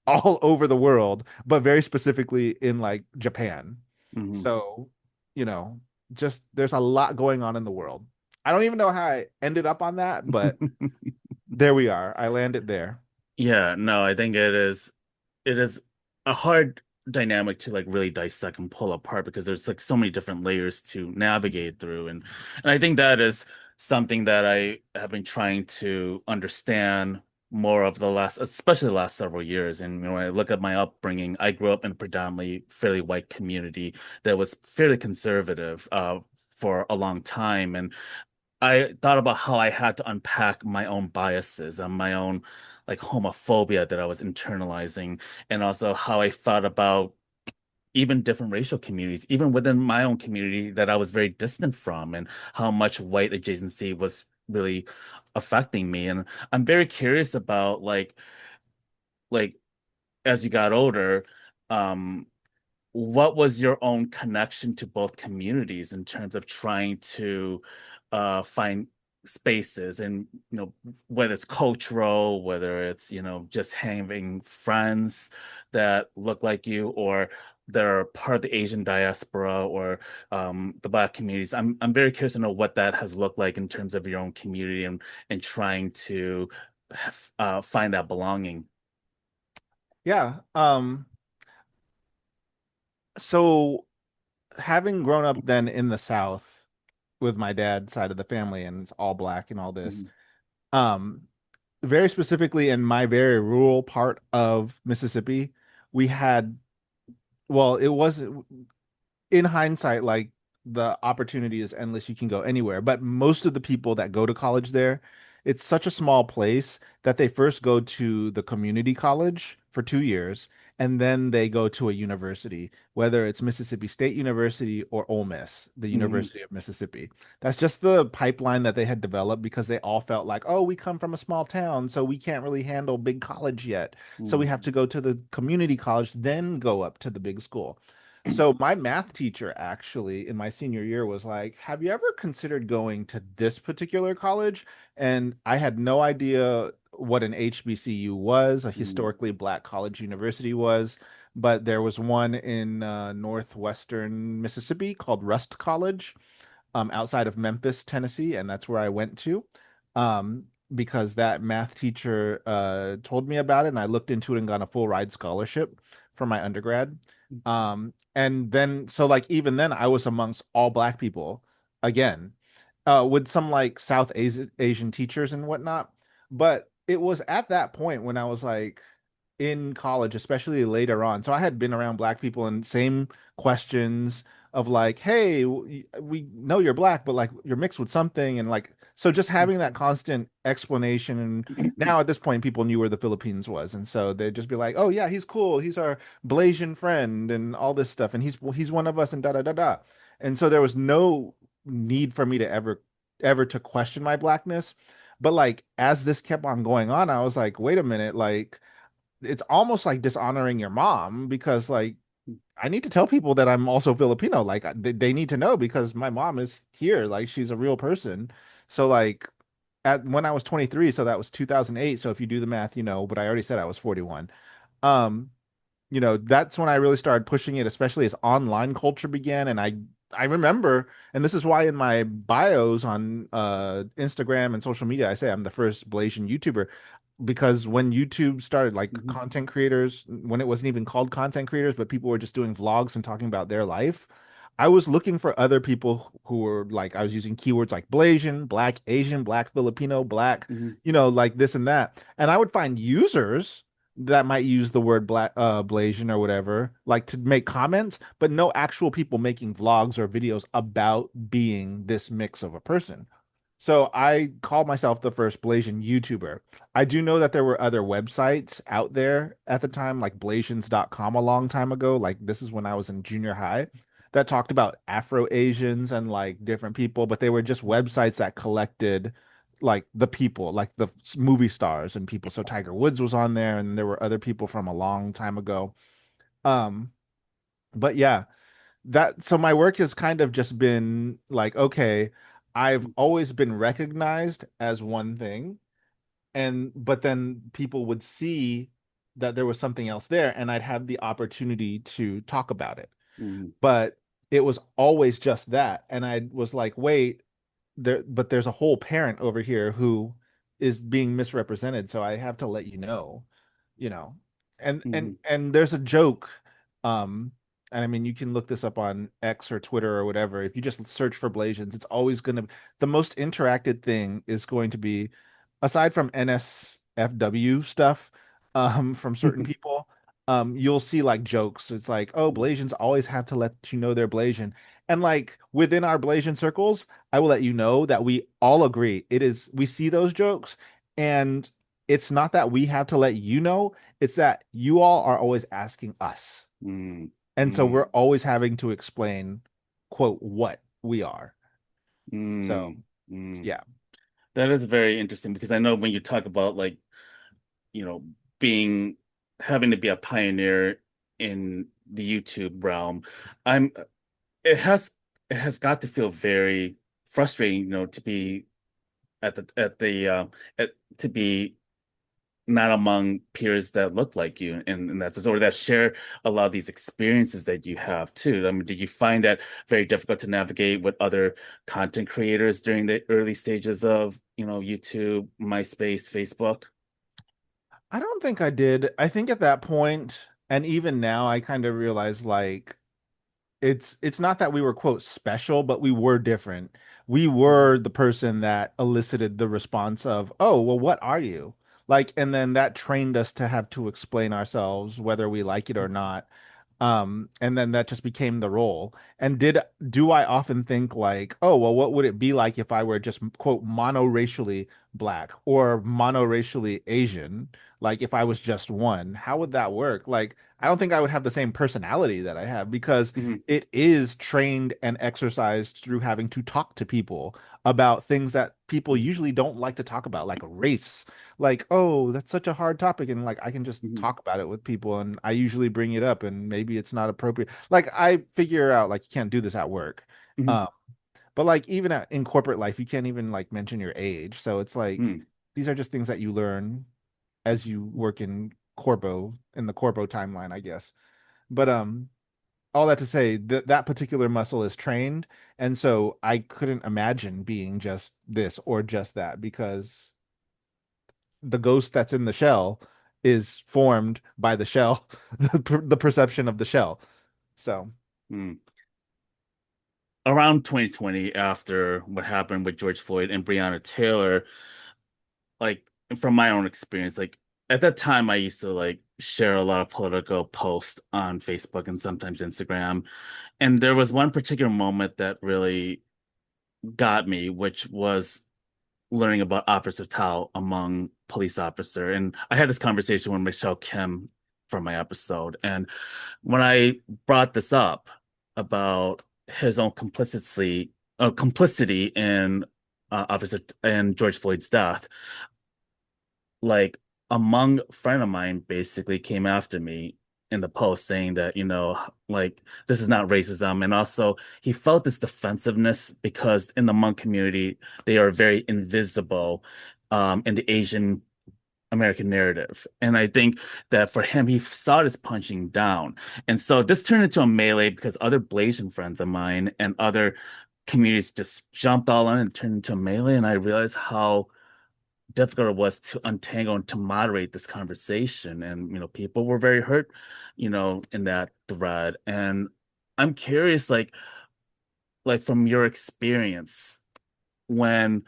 all over the world, but very specifically in like Japan. Mm-hmm. So, you know, just there's a lot going on in the world. I don't even know how I ended up on that, but there we are. I landed there. Yeah, no, I think it is a hard dynamic to like really dissect and pull apart because there's like so many different layers to navigate through, and I think that is something that I have been trying to understand more of the last, especially the last several years. And when I look at my upbringing, I grew up in a predominantly fairly white community that was fairly conservative for a long time, and I thought about how I had to unpack my own biases and my own like homophobia that I was internalizing, and also how I thought about even different racial communities, even within my own community that I was very distant from, and how much white adjacency was really affecting me. And I'm very curious about like as you got older, um, what was your own connection to both communities in terms of trying to find spaces and whether it's cultural, whether it's just having friends that look like you or that are part of the Asian diaspora or the Black communities. I'm very curious to know what that has looked like in terms of your own community and trying to find that belonging. Yeah. So having grown up then in the South with my dad's side of the family and it's all black and all this, Mhm. um, very specifically in my very rural part of Mississippi, we had, well, it wasn't in hindsight, like the opportunity is endless. You can go anywhere. But most of the people that go to college there, it's such a small place that they first go to the community college for 2 years, and then they go to a university, whether it's Mississippi State University or Ole Miss, the Hmm. University of Mississippi. That's just the pipeline that they had developed because they all felt like, oh, we come from a small town, so we can't really handle big college yet. So we have to go to the community college, then go up to the big school. So my math teacher actually in my senior year was like, "Have you ever considered going to this particular college?" And I had no idea what an HBCU was, a Hmm. historically black college university was, but there was one in northwestern Mississippi called Rust College, outside of Memphis, Tennessee, and that's where I went to, um, because that math teacher told me about it, and I looked into it and got a full ride scholarship for my undergrad. And then, so like even then, I was amongst all black people again, with some like Asian teachers and whatnot. But it was at that point when I was like in college, especially later on. So I had been around black people and same questions of like, hey, we know you're black, but like you're mixed with something. And like, so just having that constant explanation. And now at this point, people knew where the Philippines was. And so they'd just be like, oh, yeah, he's cool. He's our Blasian friend and all this stuff. And he's one of us and da da da da. And so there was no need for me to ever to question my blackness. But like as this kept on going on, I was like, wait a minute, like it's almost like dishonoring your mom because like I need to tell people that I'm also Filipino. Like they need to know because my mom is here. Like she's a real person. So like at when I was 23, so that was 2008. So if you do the math, but I already said I was 41. Um, that's when I really started pushing it, especially as online culture began. And I remember, and this is why in my bios on Instagram and social media, I say I'm the first Blasian YouTuber because when YouTube started, like Hmm. content creators, when it wasn't even called content creators, but people were just doing vlogs and talking about their life, I was looking for other people who were like, I was using keywords like Blasian, Black Asian, Black Filipino, Black, Hmm. like this and that. And I would find users that might use the word Black, Blasian or whatever, like to make comments, but no actual people making vlogs or videos about being this mix of a person. So I called myself the first Blasian YouTuber. I do know that there were other websites out there at the time, like Blasians.com a long time ago. Like this is when I was in junior high that talked about Afro Asians and like different people, but they were just websites that collected like the people, like the movie stars and people. So Tiger Woods was on there and there were other people from a long time ago. Um, but yeah, so my work has kind of just been like, okay, I've always been recognized as one thing, and but then people would see that there was something else there, and I'd have the opportunity to talk about it. Hmm. But it was always just that, and I was like, wait, there's a whole parent over here who is being misrepresented, so I have to let you know. And and Hmm. and there's a joke, um, and I mean you can look this up on X or Twitter or whatever. If you just search for Blasians, it's always gonna the most interacted thing is going to be, aside from NSFW stuff, from certain people, you'll see like jokes. It's like, oh, Blasians always have to let you know they're Blasian. And like within our Blasian circles, I will let you know that we all agree. We see those jokes, and it's not that we have to let you know, it's that you all are always asking us. Hmm. And so Hmm. we're always having to explain, quote, what we are. So, Hmm. Hmm. yeah. That is very interesting because I know when you talk about like, you know, being having to be a pioneer in the YouTube realm, I'm it has it has got to feel very frustrating, to be at to be not among peers that look like you and that's or that share a lot of these experiences that you have too. I mean, did you find that very difficult to navigate with other content creators during the early stages of, YouTube, MySpace, Facebook? I don't think I did. I think at that point, and even now, I kind of realized like it's not that we were quote special, but we were different. We Mhm. were the person that elicited the response of, "Oh, well, what are you?" Like, and then that trained us to have to explain ourselves whether we like it or not. And then that just became the role. And do I often think like, "Oh, well, what would it be like if I were just quote monoracially black or monoracially Asian, like if I was just one, how would that work? Like, I don't think I would have the same personality that I have because Hmm. it is trained and exercised through having to talk to people about things that people usually don't like to talk about, like race. Like, oh, that's such a hard topic. And like, I can just Hmm. talk about it with people. And I usually bring it up and maybe it's not appropriate. Like, I figure out, like, you can't do this at work. Hmm. Um, but like even in corporate life, you can't even like mention your age. So it's like Hmm. these are just things that you learn as you work in the corpo timeline, I guess. But all that to say that that particular muscle is trained, and so I couldn't imagine being just this or just that because the ghost that's in the shell is formed by the shell, the perception of the shell. So, Hmm. Around 2020, after what happened with George Floyd and Breonna Taylor, like from my own experience, like at that time I used to like share a lot of political posts on Facebook and sometimes Instagram. And there was one particular moment that really got me, which was learning about Officer Tao among police officer. And I had this conversation with Michelle Kim for my episode. And when I brought this up about his own complicity in Officer and George Floyd's death, like among friend of mine basically came after me in the post saying that, like this is not racism. And also he felt this defensiveness because in the Hmong community, they are very invisible in the Asian American narrative. And I think that for him, he saw this punching down. And so this turned into a melee because other Blasian friends of mine and other communities just jumped all in and turned into a melee. And I realized how difficult it was to untangle and to moderate this conversation. And, people were very hurt, in that thread. And I'm curious, like from your experience, when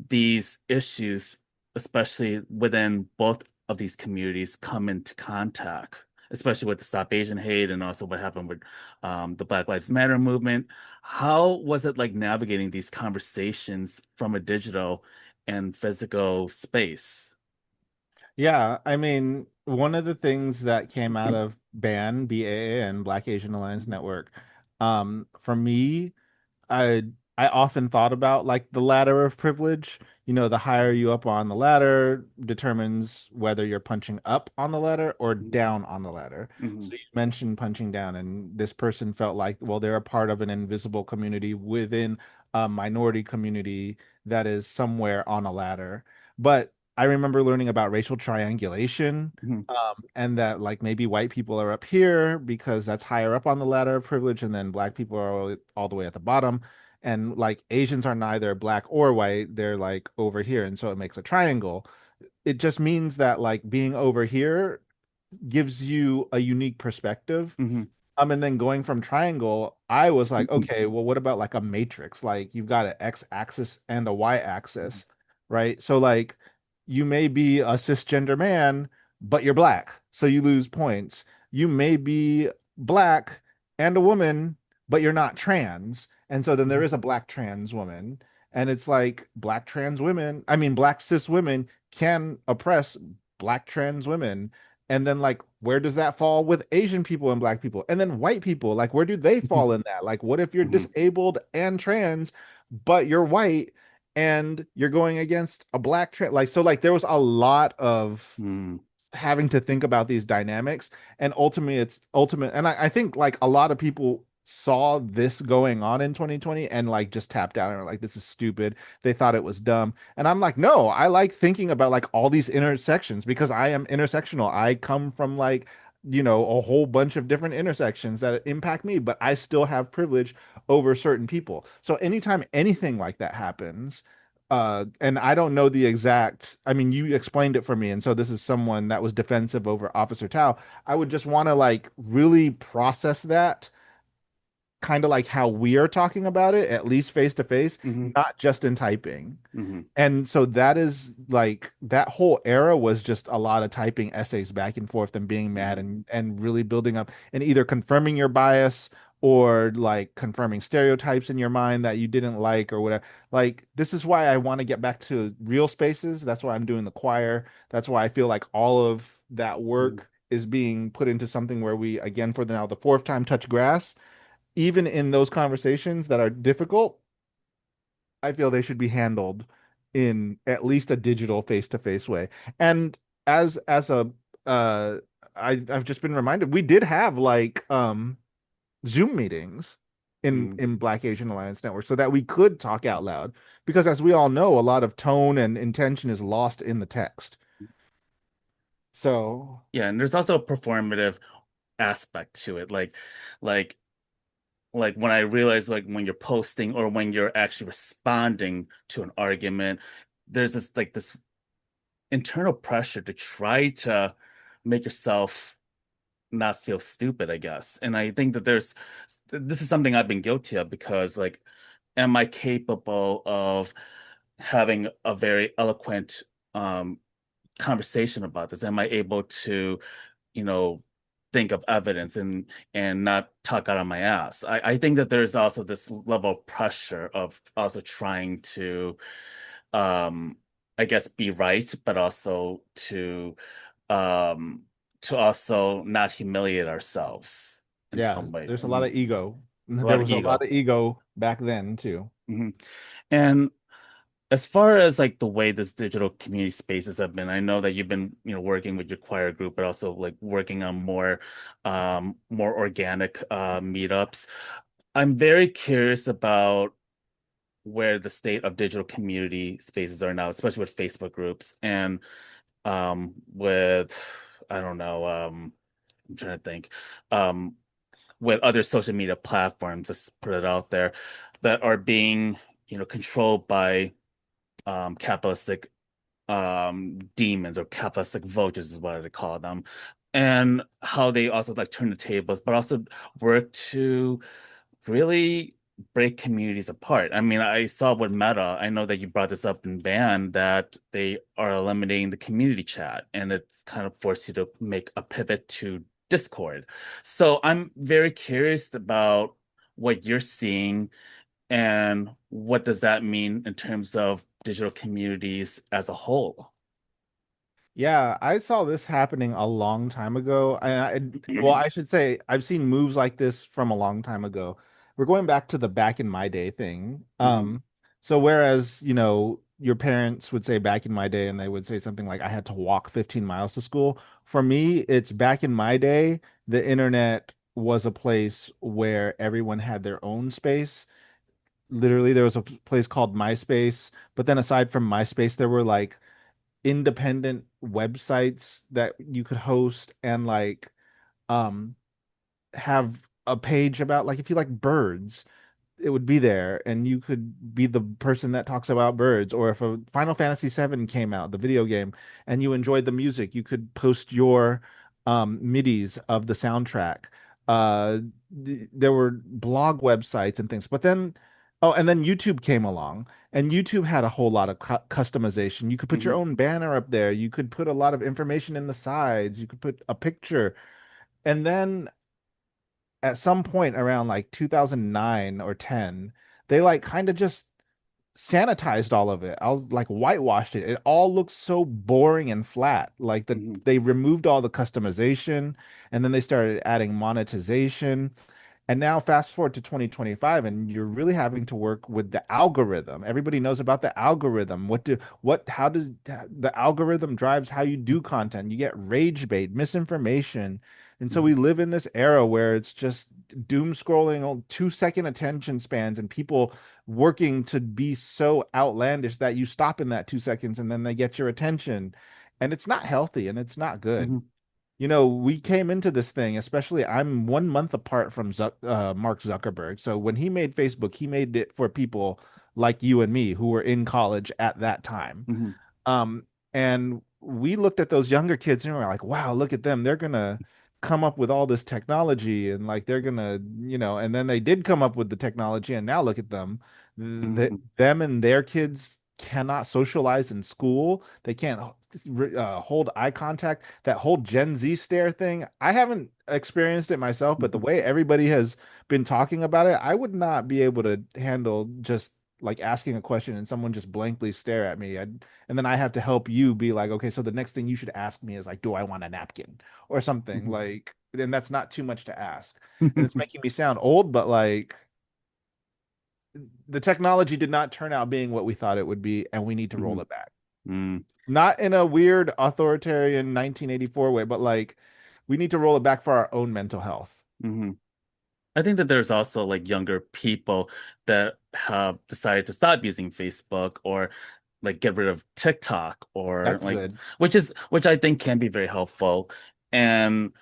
these issues, especially within both of these communities, come into contact, especially with the Stop Asian Hate and also what happened with the Black Lives Matter movement. How was it like navigating these conversations from a digital and physical space? yeah, I mean, one of the things that came out of BAN, Black Asian Alliance Network, for me, I I often thought about like the ladder of privilege. You know, the higher you up on the ladder determines whether you're punching up on the ladder or down on the ladder. Hmm. So you mentioned punching down, and this person felt like, well, they're a part of an invisible community within a minority community that is somewhere on a ladder. But I remember learning about racial triangulation, Hmm. and that like maybe white people are up here because that's higher up on the ladder of privilege, and then black people are all the way at the bottom. And like Asians are neither black or white, they're like over here. And so it makes a triangle. It just means that like being over here gives you a unique perspective. Hmm. And then going from triangle, I was like, Hmm. okay, well, what about like a matrix? Like you've got an X axis and a Y axis, right? So like you may be a cisgender man, but you're black, so you lose points. You may be black and a woman, but you're not trans. And so then there is a black trans woman. And it's like black trans women, I mean, black cis women can oppress black trans women. And then like where does that fall with Asian people and black people? And then white people, like where do they fall in that? Like what if you're Hmm. disabled and trans, but you're white and you're going against a black trans? Like so like there was a lot of Hmm. having to think about these dynamics, and ultimately it's ultimate, and I think like a lot of people saw this going on in 2020 and like just tapped out and were like, this is stupid. They thought it was dumb, and I'm like, no, I like thinking about like all these intersections because I am intersectional. I come from like, a whole bunch of different intersections that impact me, but I still have privilege over certain people. So anytime anything like that happens, and I don't know the exact, I mean, you explained it for me, and so this is someone that was defensive over Officer Tao. I would just want to like really process that kind of like how we are talking about it, at least face to face, Hmm. not just in typing. Hmm. And so that is like that whole era was just a lot of typing essays back and forth and being mad and really building up and either confirming your bias or like confirming stereotypes in your mind that you didn't like or whatever. Like this is why I want to get back to real spaces. That's why I'm doing the choir. That's why I feel like all of that Mhm. work is being put into something where we, again, for now, the fourth time touch grass. Even in those conversations that are difficult, I feel they should be handled in at least a digital face-to-face way. And as a uh I've just been reminded we did have like Zoom meetings Mhm. in Black Asian Alliance Network so that we could talk out loud because as we all know, a lot of tone and intention is lost in the text. So, Yeah, and there's also a performative aspect to it. Like like when I realize like when you're posting or when you're actually responding to an argument, there's this internal pressure to try to make yourself not feel stupid, I guess. And I think that this is something I've been guilty of because like am I capable of having a very eloquent um conversation about this? Am I able to, you know, think of evidence and not talk out of my ass? I think that there's also this level of pressure of also trying to um I guess be right, but also um to also not humiliate ourselves in yeah, some way. there's a lot of ego. A There lot of was a lot ego. of ego back then too. hmm And as far as like the way this digital community spaces have been, I know that you've been, working with your choir group, but also like working on more organic meetups. I'm very curious about where the state of digital community spaces are now, especially with Facebook groups and with I don't know, I'm trying to think, um with other social media platforms, let's put it out there, that are being, controlled by capitalistic demons or capitalistic vultures is what I call them, and how they also like turn the tables, but also work to really break communities apart. I mean, I saw with Meta, I know that you brought this up in Van, that they are eliminating the community chat, and it kind of forced you to make a pivot to Discord. So I'm very curious about what you're seeing and what does that mean in terms of digital communities as a whole. Yeah, I saw this happening a long time ago. Well, I should say I've seen moves like this from a long time ago. We're going back to the back in my day thing. Mhm. So whereas, your parents would say back in my day and they would say something like I had to walk 15 miles to school. For me, it's back in my day, the internet was a place where everyone had their own space. Literally, there was a place called MySpace, but then aside from MySpace, there were like independent websites that you could host and like um have a page about like if you like birds it would be there and you could be the person that talks about birds, or if a Final Fantasy VII came out, the video game, and you enjoyed the music, you could post your midis of the soundtrack. There were blog websites and things, but then oh, and then YouTube came along, and YouTube had a whole lot of customization. You could put your Mhm. own banner up there, you could put a lot of information in the sides, you could put a picture, and then at some point around like 2009 or 10, they like kind of just sanitized all of it. I was like whitewashed it. It all looks so boring and flat. Like Mhm. they removed all the customization and then they started adding monetization. And now fast forward to 2025 and you're really having to work with the algorithm. Everybody knows about the algorithm. How does the algorithm drives how you do content? You get rage bait, misinformation. And so we Mhm. live in this era where it's just doom scrolling on 2 second attention spans and people working to be so outlandish that you stop in that 2 seconds and then they get your attention. And it's not healthy and it's not good. Mhm. We came into this thing, especially I'm 1 month apart from Mark Zuckerberg. So when he made Facebook, he made it for people like you and me who were in college at that time. Mhm. Um, and we looked at those younger kids and we were like, wow, look at them. They're gonna come up with all this technology and like they're gonna, and then they did come up with the technology and now look at them. Mhm. Them and their kids cannot socialize in school. They can't hold eye contact, that whole Gen Z stare thing. I haven't experienced it myself, but the Mhm. way everybody has been talking about it, I would not be able to handle just like asking a question and someone just blankly stare at me. And then I have to help you be like, okay, so the next thing you should ask me is like, do I want a napkin or something? Mhm. Like, and that's not too much to ask. And it's making me sound old, but like the technology did not turn out being what we thought it would be, and we need to roll Mhm. it back. Mm. Not in a weird authoritarian 1984 way, but like we need to roll it back for our own mental health. Mhm. I think that there's also like younger people that have decided to stop using Facebook or like get rid of TikTok or That's like good. which I think can be very helpful and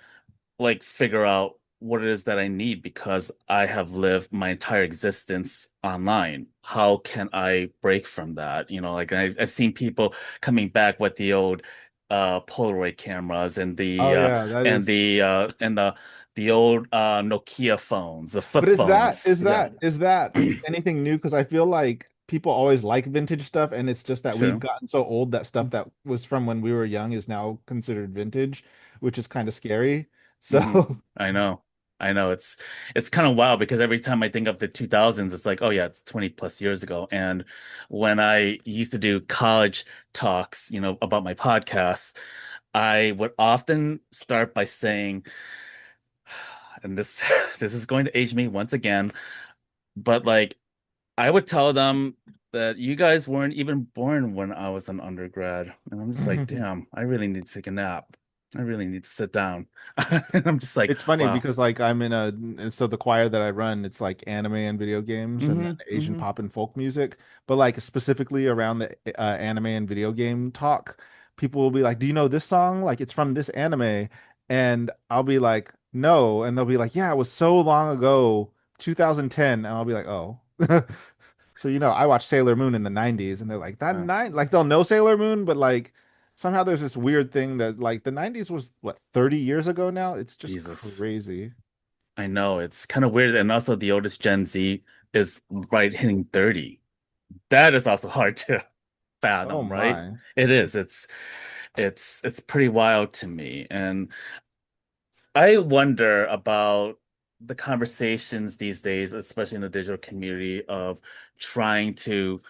like figure out what it is that I need because I have lived my entire existence online. How can I break from that? You know, like I've seen people coming back with the old Polaroid cameras and Oh yeah, that is. the old Nokia phones, the flip But is that phones. is Yeah, that is that anything new? Because I feel like people always like vintage stuff, and it's just that we've true. gotten so old that stuff that was from when we were young is now considered vintage, which is kind of scary. Hmm. So I know. I know it's kind of wild because every time I think of the 2000s, it's like, oh yeah, it's 20 plus years ago. And when I used to do college talks, you know, about my podcasts, I would often start by saying, and this this is going to age me once again, but like I would tell them that you guys weren't even born when I was an undergrad. And I'm just like, damn, I really need to take a nap. I really need to sit down. And I'm just like, it's funny wow. because like I'm in so the choir that I run, it's like anime and video games and then Hmm. Asian Hmm. pop and folk music. But like specifically around the anime and video game talk, people will be like, "Do you know this song? Like it's from this anime." And I'll be like, "No." And they'll be like, "Yeah, it was so long ago, 2010." And I'll be like, "Oh." So I watched Sailor Moon in the 90s and they're like, "That nine like they'll know Sailor Moon, but like somehow there's this weird thing that like the 90s was what 30 years ago now? It's just Jesus. crazy. I know it's kind of weird. And also the oldest Gen Z is right hitting 30. That is also hard to Oh fathom, right? my. It is. It's pretty wild to me. And I wonder about the conversations these days, especially in the digital community, of trying to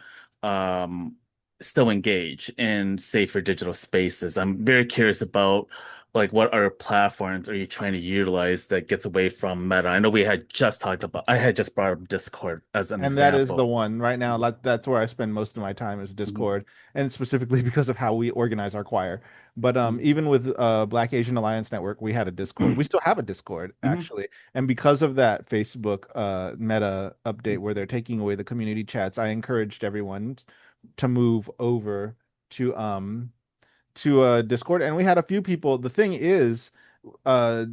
um, still engage in safer digital spaces. I'm very curious about like what other platforms are you trying to utilize that gets away from Meta? I know I had just brought up Discord as an And that is the example. one right now. That's where I spend most of my time is Mhm. Discord, and specifically because of how we organize our choir. But Mhm. even with Black Asian Alliance Network, we had a Discord. We still have a Discord Mhm. actually, and because of that Facebook Meta update where they're taking away the community chats, I encouraged everyone to move over to um Discord, and we had a few people. The thing is, uh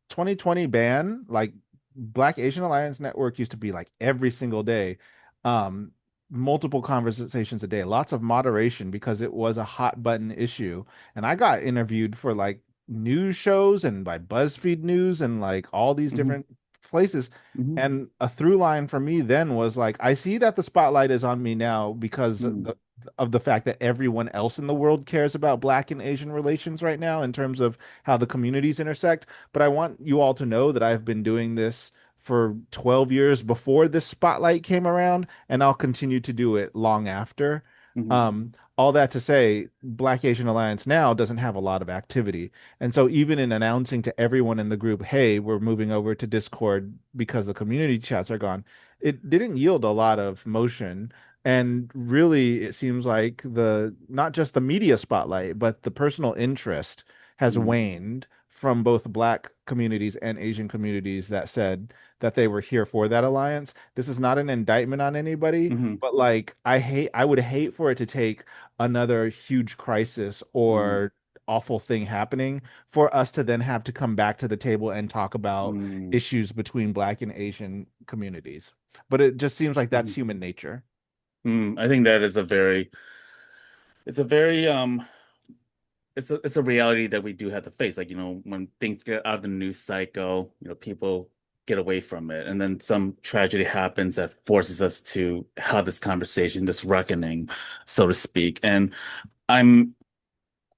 2020 ban, like Black Asian Alliance Network used to be like every single day, um, multiple conversations a day, lots of moderation because it was a hot button issue. And I got interviewed for like news shows and by BuzzFeed News and like all these Mhm. different places. Mhm. And a through line for me then was like, I see that the spotlight is on me now because Mhm. of the fact that everyone else in the world cares about Black and Asian relations right now in terms of how the communities intersect. But I want you all to know that I've been doing this for 12 years before this spotlight came around, and I'll continue to do it long after. Mhm. All that to say, Black Asian Alliance now doesn't have a lot of activity. And so even in announcing to everyone in the group, hey, we're moving over to Discord because the community chats are gone, it didn't yield a lot of motion. And really, it seems like the not just the media spotlight, but the personal interest has Mhm. waned from both Black communities and Asian communities that said that they were here for that alliance. This is not an indictment on anybody, Mhm. but like I would hate for it to take another huge crisis Mhm. or awful thing happening for us to then have to come back to the table and talk about Mhm. issues between Black and Asian communities. But it just seems like that's Mhm. human nature. I think that is it's a very it's a reality that we do have to face. Like, you know, when things get out of the news cycle, you know, people get away from it. And then some tragedy happens that forces us to have this conversation, this reckoning, so to speak. And I'm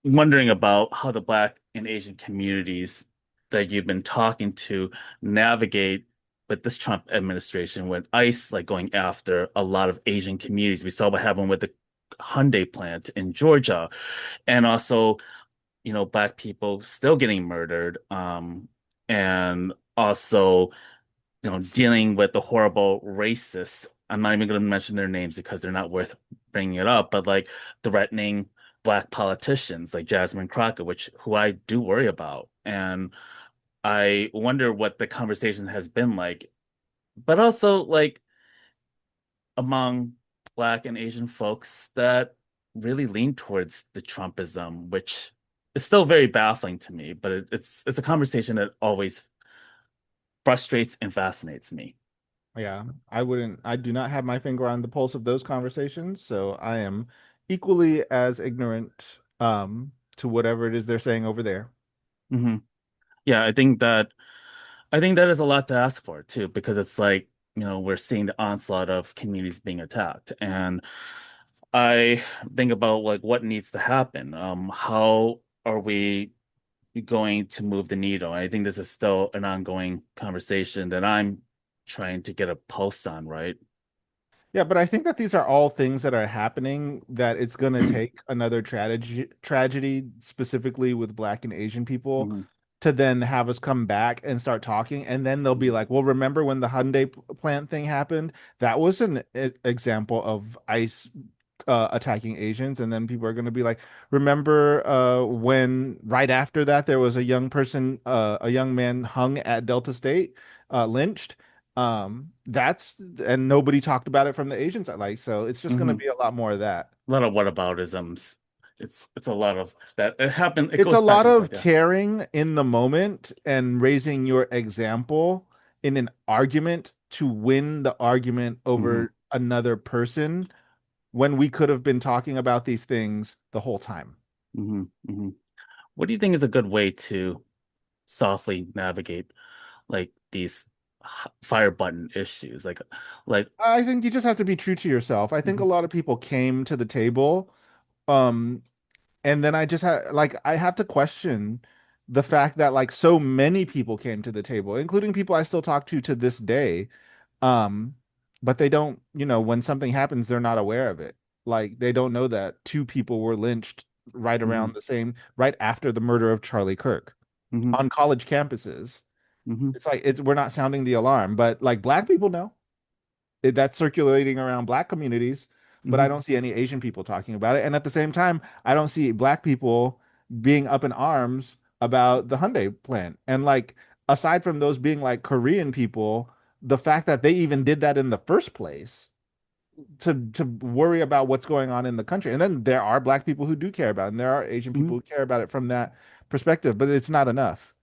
wondering about how the Black and Asian communities that you've been talking to navigate with this Trump administration, with ICE like going after a lot of Asian communities. We saw what happened with the Hyundai plant in Georgia, and also, Black people still getting murdered, and also, dealing with the horrible racists. I'm not even going to mention their names because they're not worth bringing it up, but like threatening Black politicians like Jasmine Crockett, which who I do worry about. And I wonder what the conversation has been like, but also like among Black and Asian folks that really lean towards the Trumpism, which is still very baffling to me, but it's a conversation that always frustrates and fascinates me. Yeah, I do not have my finger on the pulse of those conversations, so I am equally as ignorant to whatever it is they're saying over there. Hmm. Yeah, I think that is a lot to ask for too, because it's like, we're seeing the onslaught of communities being attacked. And I think about like what needs to happen. How are we going to move the needle? I think this is still an ongoing conversation that I'm trying to get a pulse on, right? Yeah, but I think that these are all things that are happening that it's going to take another tragedy specifically with Black and Asian people Mhm. to then have us come back and start talking, and then they'll be like, "Well, remember when the Hyundai plant thing happened? That was an example of ICE attacking Asians." And then people are going to be like, "Remember when right after that there was a young person, a young man hung at Delta State, lynched?" That's and nobody talked about it from the Asian side. Like, so it's just going to Hmm. be a lot more of that. A lot of whataboutisms. It's a lot of that. It happened. It It's goes a back lot and forth. of Yeah. caring in the moment and raising your example in an argument to win the argument Hmm. over another person when we could have been talking about these things the whole time. Hmm. Hmm. What do you think is a good way to softly navigate like these fire button issues? Like, I think you just have to be true to yourself. I think a mhm, lot of people came to the table, um, and then I have to question the fact that like so many people came to the table, including people I still talk to this day. Um, but they don't, when something happens, they're not aware of it. Like they don't know that two people were lynched mhm, right after the murder of Charlie Kirk mhm, on college campuses. mhm, It's like we're not sounding the alarm, but like Black people know that's circulating around Black communities, but I mhm, don't see any Asian people talking about it. And at the same time, I don't see Black people being up in arms about the Hyundai plant. And like aside from those being like Korean people, the fact that they even did that in the first place to worry about what's going on in the country. And then there are Black people who do care about it, and there are Asian people mhm, who care about it from that perspective, but it's not enough.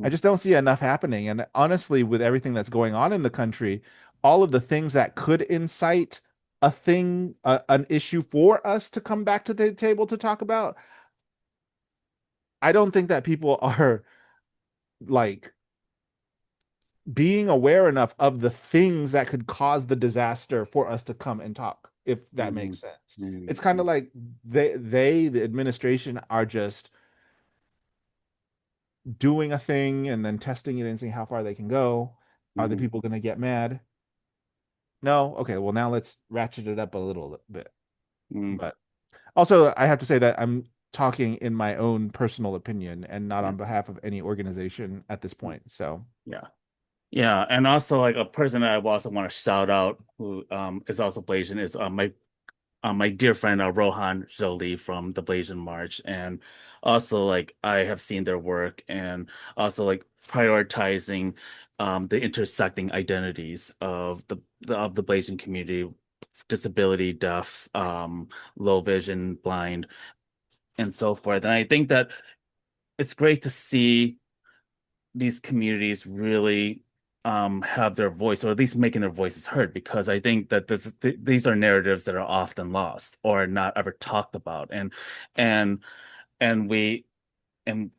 I mhm, just don't see enough happening. And honestly, with everything that's going on in the country, all of the things that could incite an issue for us to come back to the table to talk about, I don't think that people are like being aware enough of the things that could cause the disaster for us to come and talk, if that makes mhm, sense. It's kind of mhm, like the administration, are just doing a thing and then testing it and seeing how far they can go. Are the mhm, people going to get mad? No. Okay. Well, now let's ratchet it up a little bit. mhm. But also, I have to say that I'm talking in my own personal opinion and not Yeah. on behalf of any organization at this point. So, Yeah. Yeah, and also like a person that I also want to shout out who is also Blasian is my dear friend Rohan Jolie from the Blasian March, and also like I have seen their work, and also like prioritizing the intersecting identities of the Blasian community, disability, deaf, low vision, blind, and so forth. And I think that it's great to see these communities really have their voice, or at least making their voices heard, because I think that these are narratives that are often lost or not ever talked about, and and we and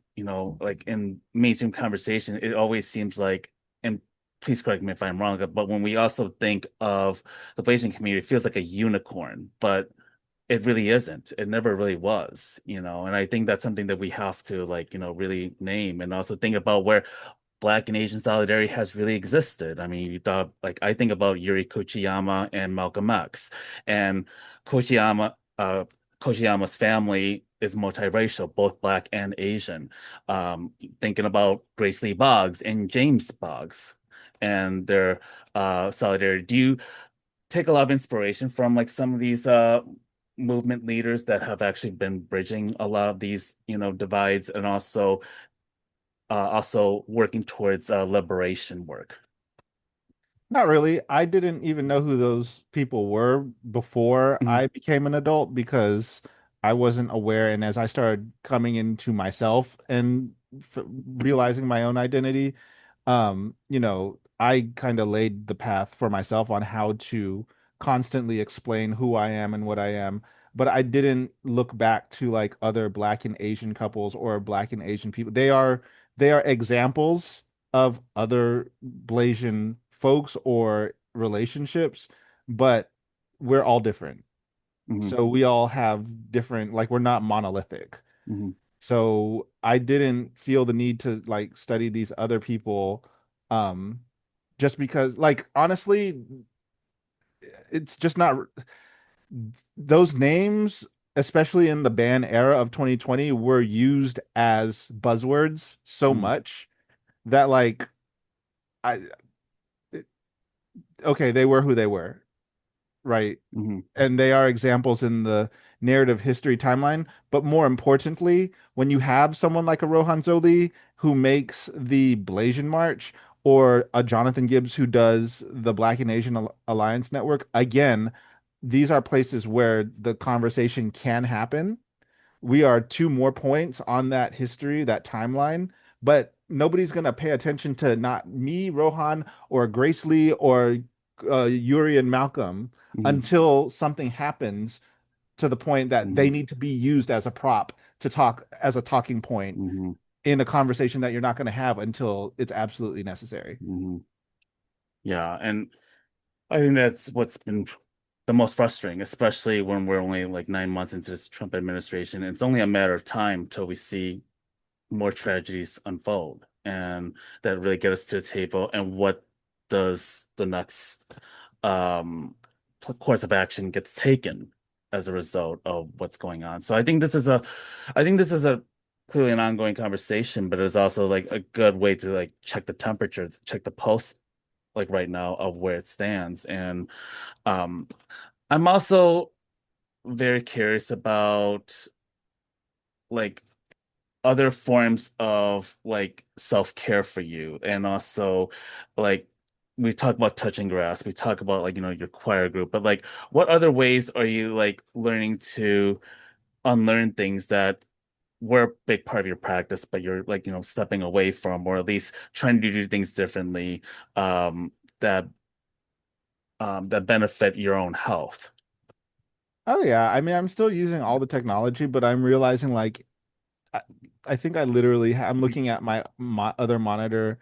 like in mainstream conversation it always seems like, and please correct me if I'm wrong, but when we also think of the Blasian community, it feels like a unicorn, but it really isn't. It never really was, and I think that's something that we have to like, really name and also think about where Black and Asian solidarity has really existed. I mean, you thought like I think about Yuri Kochiyama and Malcolm X, and Kochiyama, Kochiyama's family is multiracial, both Black and Asian. Thinking about Grace Lee Boggs and James Boggs and their solidarity. Do you take a lot of inspiration from like some of these movement leaders that have actually been bridging a lot of these, divides and also working towards liberation work? Not really. I didn't even know who those people were before Mhm, I became an adult because I wasn't aware. And as I started coming into myself and f realizing my own identity, I kind of laid the path for myself on how to constantly explain who I am and what I am. But I didn't look back to like other Black and Asian couples or Black and Asian people. They are examples of other Blasian folks or relationships, but we're all different. mhm, So we all have different, like we're not monolithic. mhm, So I didn't feel the need to like study these other people, um, just because, like, honestly, it's just not those names, especially in the ban era of 2020, were used as buzzwords so mhm, much that like I okay, they were who they were, right? mhm, And they are examples in the narrative history timeline. But more importantly, when you have someone like a Rohan Zoli who makes the Blasian March, or a Johnathan Gibbs who does the Black and Asian Alliance Network, again, these are places where the conversation can happen. We are two more points on that history, that timeline, but nobody's going to pay attention to not me, Rohan, or Grace Lee, or Yuri and Malcolm mhm, until something happens to the point that they mhm, need to be used as a prop to talk as a talking point mhm, in a conversation that you're not going to have until it's absolutely necessary. mhm. Yeah, and I think that's what's been the most frustrating, especially when we're only like 9 months into this Trump administration. It's only a matter of time till we see more tragedies unfold and that really get us to the table. And what does the next um course of action gets taken as a result of what's going on? So I think this is a clearly an ongoing conversation, but it's also like a good way to like check the temperature, check the pulse like right now of where it stands. And um I'm also very curious about like other forms of like self-care for you, and also like we talk about touching grass, we talk about like your choir group, but like what other ways are you like learning to unlearn things that were a big part of your practice but you're like stepping away from, or at least trying to do things differently, um that that benefit your own health? Oh yeah, I mean, I'm still using all the technology, but I'm realizing like I, I think I literally I'm looking at my other monitor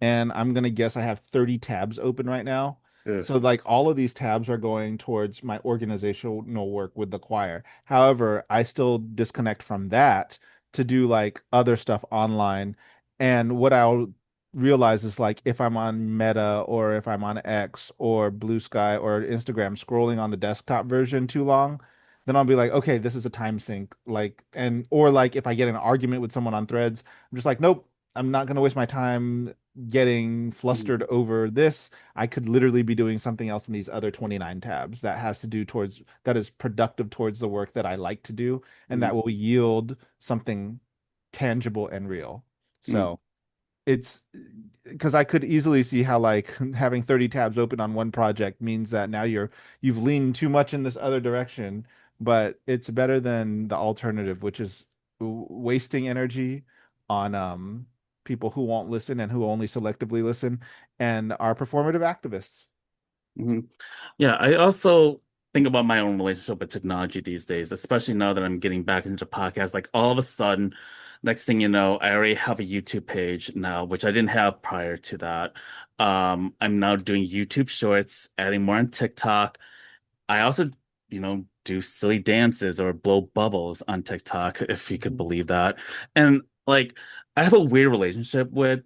and I'm gonna guess I have 30 tabs open right now. Ugh. So like all of these tabs are going towards my organizational work with the choir. However, I still disconnect from that to do like other stuff online. And what I'll realize is like if I'm on Meta or if I'm on X or Blue Sky or Instagram scrolling on the desktop version too long, then I'll be like, okay, this is a time sink. Like, and or like if I get in an argument with someone on Threads, I'm just like, nope, I'm not gonna waste my time getting Mhm, flustered over this. I could literally be doing something else in these other 29 tabs that has to do towards that is productive towards the work that I like to do and mhm, that will yield something tangible and real. mhm, So it's because I could easily see how like having 30 tabs open on one project means that now you've leaned too much in this other direction, but it's better than the alternative, which is wasting energy on people who won't listen and who only selectively listen and are performative activists. mhm. Yeah, I also think about my own relationship with technology these days, especially now that I'm getting back into podcasts. Like all of a sudden, next thing you know, I already have a YouTube page now, which I didn't have prior to that. I'm now doing YouTube Shorts, adding more on TikTok. I also do silly dances or blow bubbles on TikTok, if you could believe that. And like, I have a weird relationship with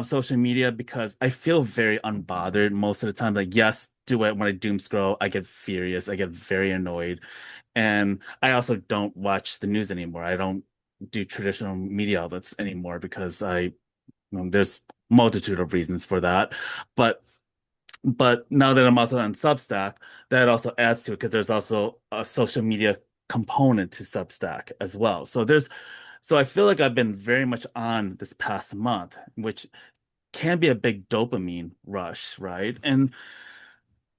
social media because I feel very unbothered most of the time. Like, yes, do it when I doom scroll. I get furious. I get very annoyed. And I also don't watch the news anymore. I don't do traditional media outlets anymore because there's multitude of reasons for that. But now that I'm also on Substack, that also adds to it because there's also a social media component to Substack as well. So I feel like I've been very much on this past month, which can be a big dopamine rush, right?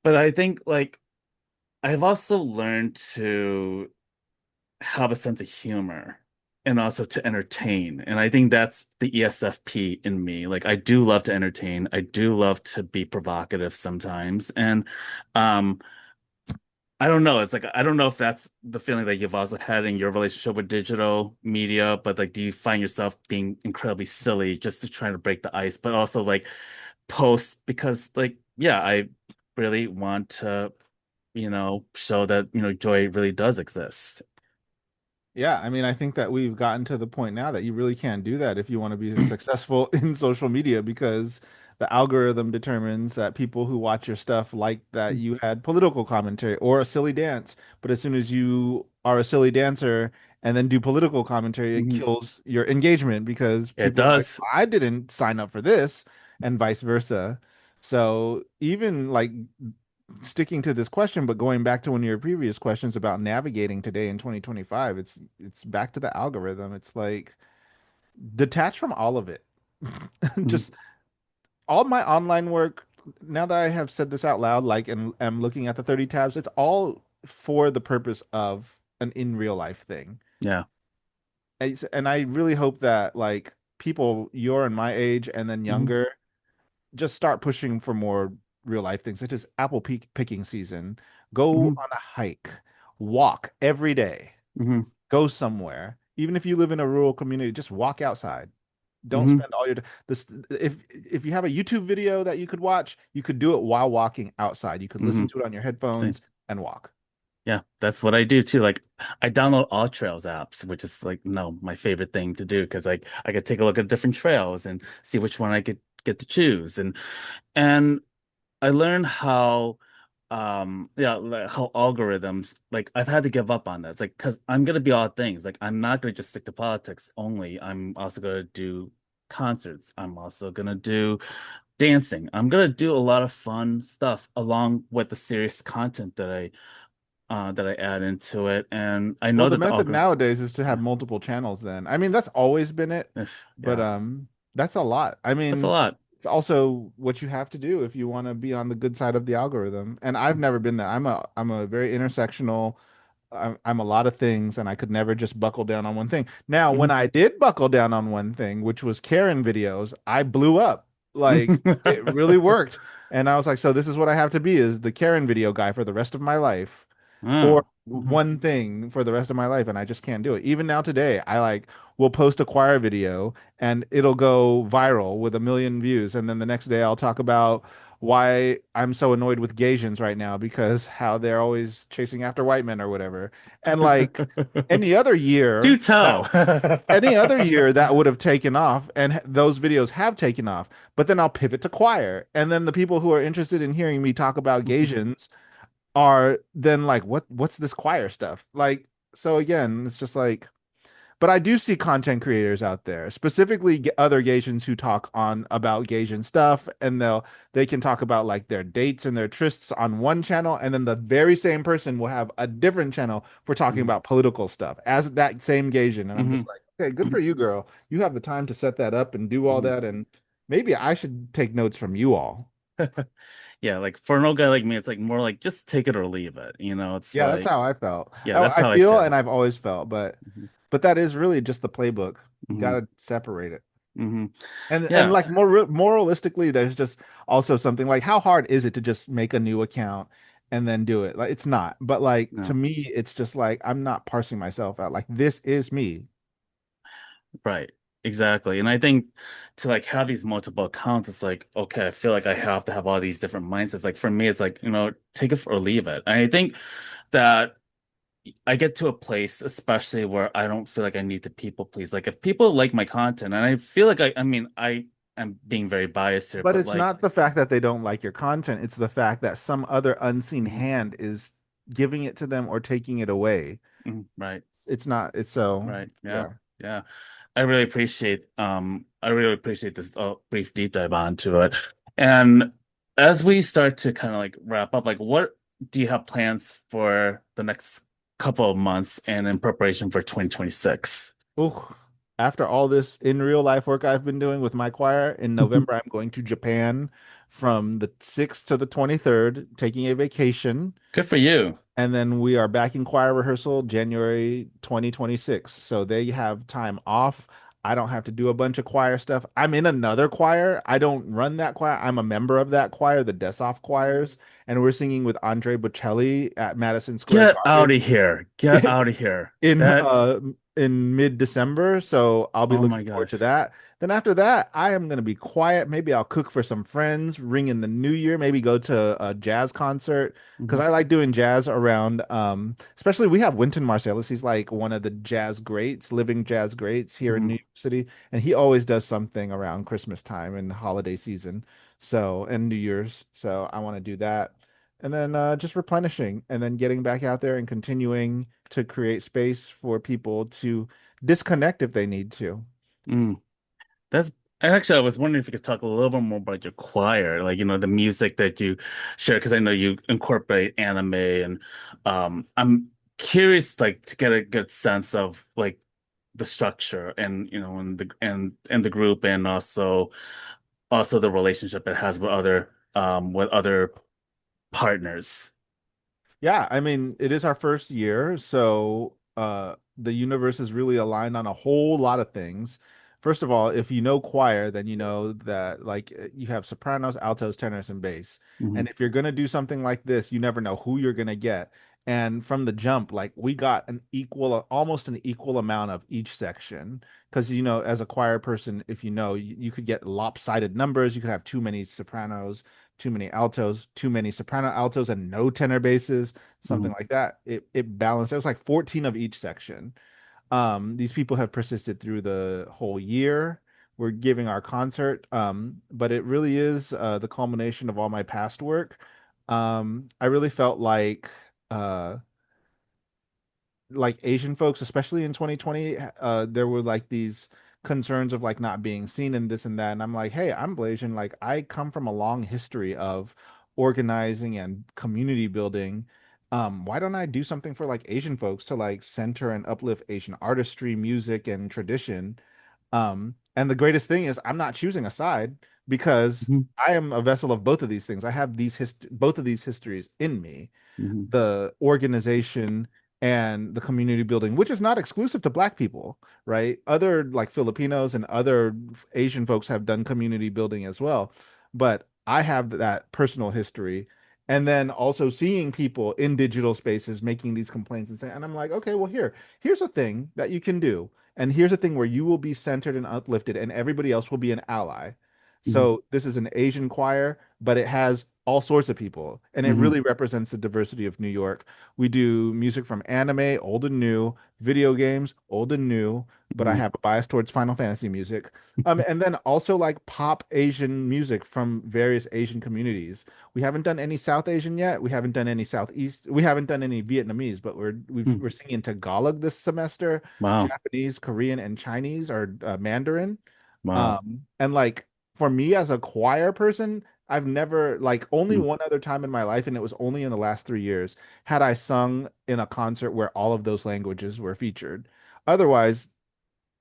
But I think like I've also learned to have a sense of humor and also to entertain. And I think that's the ESFP in me. Like I do love to entertain. I do love to be provocative sometimes. And um I don't know. It's like I don't know if that's the feeling that you've also had in your relationship with digital media, but like do you find yourself being incredibly silly just to try to break the ice, but also like post because like yeah, I really want to, show that, joy really does exist. Yeah, I mean, I think that we've gotten to the point now that you really can't do that if you want to be successful in social media because the algorithm determines that people who watch your stuff like that you had political commentary or a silly dance. But as soon as you are a silly dancer and then do political commentary, it Mhm. kills your engagement because It people are like, does. I didn't sign up for this, and vice versa. So even like sticking to this question, but going back to one of your previous questions about navigating today in 2025, it's back to the algorithm. It's like detach from all of it. Mhm. Just all my online work, now that I have said this out loud, like and am looking at the 30 tabs, it's all for the purpose of an in real life thing. Yeah. And I really hope that like people your and my age and then Hmm. younger just start pushing for more real life things, such as picking season. Go Hmm. on a hike, walk every day, Hmm. go somewhere. Even if you live in a rural community, just walk outside. Don't Hmm. spend all your this if you have a YouTube video that you could watch, you could do it while walking outside. You could Hmm. listen to it on your Same. headphones and walk. Yeah, that's what I do too. Like I download all trails apps, which is like no, my favorite thing to do because like I could take a look at different trails and see which one I could get to choose. And I learned how yeah, like how algorithms like I've had to give up on that. It's like because I'm gonna be all things. Like I'm not gonna just stick to politics only. I'm also gonna do concerts. I'm also gonna do dancing. I'm gonna do a lot of fun stuff along with the serious content that I add into it. And I Well, know the that the method algorithm, nowadays is to have yeah, multiple channels then. I mean, that's always been it, but yeah, that's a lot. I that's a mean, lot. it's also what you have to do if you want to be on the good side of the algorithm. And I've never been that. I'm a very intersectional. I'm a lot of things, and I could never just buckle down on one thing. Now, when Mhm. I did buckle down on one thing, which was Karen videos, I blew up. Like it really worked. And I was like, so this is what I have to be is the Karen video guy for the rest of my life or Oh, mhm, one thing for the rest of my life, and I just can't do it. Even now today, I like will post a choir video and it'll go viral with 1 million views, and then the next day I'll talk about why I'm so annoyed with Gaysians right now because how they're always chasing after white men or whatever. And like any other do year that tell. any other year that would have taken off and those videos have taken off, but then I'll pivot to choir. And then the people who are interested in hearing me talk about Gaysians are then like, what's this choir stuff? Like, so again, it's just like, but I do see content creators out there, specifically other Gaysians who talk on about Gaysian stuff, and they can talk about like their dates and their trysts on one channel, and then the very same person will have a different channel for talking Mhm, about political stuff as that same Gaysian. And I'm just mhm, like, okay, good for you, girl. You have the time to set that up and do all mhm. that, and maybe I should take notes from you all. Yeah, like for an old guy like me, it's like more like just take it or leave it. It's Yeah, that's like, how I felt. yeah, Oh, that's I how I feel and feel. I've always felt, but Hmm. that is really just the playbook. You Hmm. gotta separate it. Hmm. And Yeah, like moralistically, there's just also something like how hard is it to just make a new account and then do it? Like it's not. But like to no, me, it's just like I'm not parsing myself out. Like this is me. right. Exactly. And I think to like have these multiple accounts, it's like, okay, I feel like I have to have all these different mindsets. Like for me, it's like, take it or leave it. And I think that I get to a place, especially where I don't feel like I need to people please. Like if people like my content, and I feel like I mean, I am being very biased here, But but it's like, not the fact that they don't like your content, it's the fact that some other unseen mhm, hand is giving it to them or taking it away. mhm, right, It's not, it's so, right, yeah, yeah. yeah. I really appreciate this brief deep dive onto it. And as we start to kind of like wrap up, like what do you have plans for the next couple of months and in preparation for 2026? Ooh. After all this in real life work I've been doing with my choir, in November, I'm going to Japan from the 6th to the 23rd, taking a vacation. Good for you. And then we are back in choir rehearsal January 2026. So they have time off. I don't have to do a bunch of choir stuff. I'm in another choir. I don't run that choir. I'm a member of that choir, the Desoff choirs, and we're singing with Andre Bocelli at Madison Square Get out Garden of here. Get out of here. in That, uh in mid-December, so I'll be oh looking my forward to gosh. that. Then after that, I am going to be quiet. Maybe I'll cook for some friends, ring in the new year, maybe go to a jazz concert because Mhm, I like doing jazz around especially we have Wynton Marsalis. He's like one of the jazz greats, living jazz greats here in mhm, New York City, and he always does something around Christmas time and holiday season. So, and New Year's. So, I want to do that. And then just replenishing and then getting back out there and continuing to create space for people to disconnect if they need to. mm. That's and actually I was wondering if you could talk a little bit more about your choir, like the music that you share, because I know you incorporate anime and I'm curious like to get a good sense of like the structure and and the group and also the relationship it has with other partners. Yeah, I mean, it is our first year, so the universe is really aligned on a whole lot of things. First of all, if you know choir, then you know that like you have sopranos, altos, tenors, and bass. Hmm. And if you're gonna do something like this, you never know who you're gonna get. And from the jump, like we got almost an equal amount of each section. Because as a choir person, if you could get lopsided numbers, you could have too many sopranos, too many altos, too many soprano altos, and no tenor basses, something Hmm. like that. It balanced. It was like 14 of each section. These people have persisted through the whole year. We're giving our concert, but it really is the culmination of all my past work. I really felt uh, like Asian folks, especially in 2020, there were like these concerns of like not being seen and this and that. And I'm like, hey, I'm Blasian. Like, I come from a long history of organizing and community building. Why don't I do something for like Asian folks to like center and uplift Asian artistry, music, and tradition? And the greatest thing is I'm not choosing a side because Hmm. I am a vessel of both of these things. I have both of these histories in me, Hmm. the organization and the community building, which is not exclusive to Black people, right? Other like Filipinos and other Asian folks have done community building as well. But I have that personal history. And then also seeing people in digital spaces making these complaints and saying, and I'm like, okay, well, here's a thing that you can do. And here's a thing where you will be centered and uplifted, and everybody else will be an ally. Hmm. So this is an Asian choir, but it has all sorts of people, and it Hmm. really represents the diversity of New York. We do music from anime, old and new, video games, old and new, but I Hmm. have a bias towards Final Fantasy music. And then also like pop Asian music from various Asian communities. We haven't done any South Asian yet. We haven't done any Southeast. We haven't done any Vietnamese, but we're singing Tagalog this semester, Wow. Japanese, Korean, and Chinese or Mandarin. Wow. And like for me as a choir person, I've never like only Mm. one other time in my life, and it was only in the last 3 years, had I sung in a concert where all of those languages were featured. Otherwise,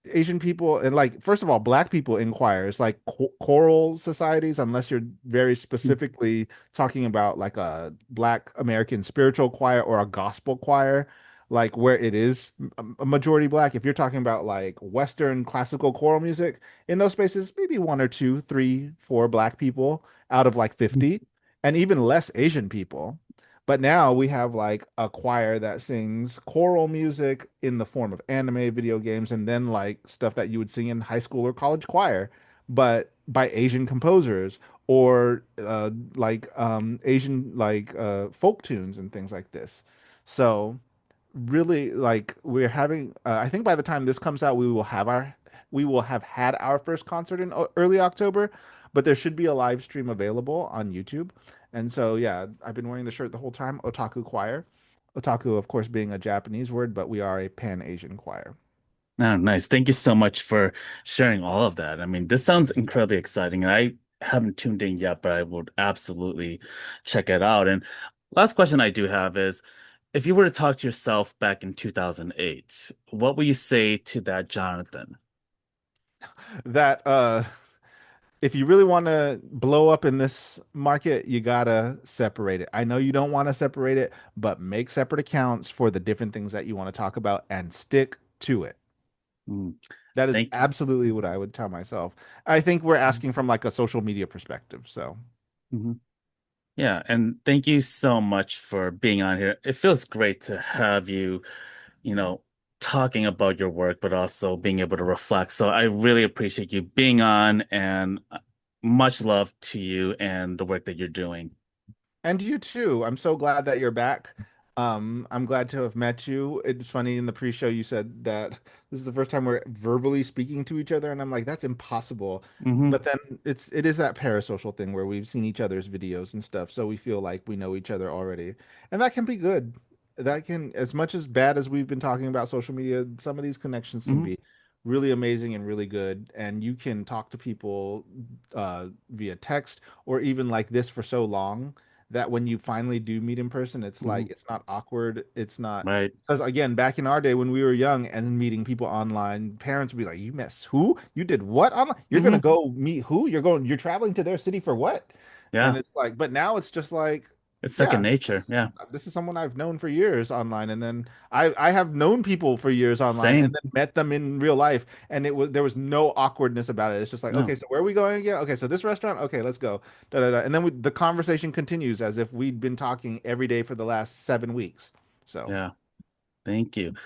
Asian people and like first of all, Black people in choirs, like choral societies, unless you're very Mm. specifically talking about like a Black American spiritual choir or a gospel choir, like where it is a majority Black. If you're talking about like Western classical choral music, in those spaces, maybe one or two, three, four Black people out of like 50, and even less Asian people. But now we have like a choir that sings choral music in the form of anime, video games, and then like stuff that you would sing in high school or college choir, but by Asian composers. or Asian folk tunes and things like this. So really like we're having I think by the time this comes out we will have had our first concert in early October, but there should be a live stream available on YouTube. And so yeah, I've been wearing the shirt the whole time, Otaku Choir. Otaku, of course, being a Japanese word, but we are a Pan-Asian choir. Oh, nice. Thank you so much for sharing all of that. I mean, this sounds incredibly exciting. And I haven't tuned in yet, but I would absolutely check it out. And last question I do have is, if you were to talk to yourself back in 2008, what would you say to that Jonathan? That if you really want to blow up in this market, you gotta separate it. I know you don't want to separate it, but make separate accounts for the different things that you want to talk about and stick to it. Mm, That is thank you. absolutely what I would tell myself. I think we're asking from like a social media perspective. So, Mhm. Yeah, and thank you so much for being on here. It feels great to have you, you know, talking about your work, but also being able to reflect. So I really appreciate you being on, and much love to you and the work that you're doing. and you too. I'm so glad that you're back. I'm glad to have met you. It's funny in the pre-show you said that this is the first time we're verbally speaking to each other, and I'm like, that's impossible. Hmm. But then it is that parasocial thing where we've seen each other's videos and stuff, so we feel like we know each other already, and that can be good. That can, as much as bad as we've been talking about social media, some of these connections can Hmm. be really amazing and really good, and you can talk to people via text or even like this for so long that when you finally do meet in person, it's Hmm. like it's not awkward. It's not Right. because again, back in our day when we were young and meeting people online, parents would be like, "You miss who? You did what online? You're gonna Hmm. go meet who? You're traveling to their city for what?" And Yeah, it's like, but now it's just like, it's second yeah, nature. Yeah, this is someone I've known for years online, and then I have known people for years online, and same. then met them in real life, and there was no awkwardness about it. It's just like, okay, No, so where are we going again? Okay, so this restaurant. Okay, let's go. Da, da, da. And then the conversation continues as if we'd been talking every day for the last 7 weeks. So. yeah, thank you.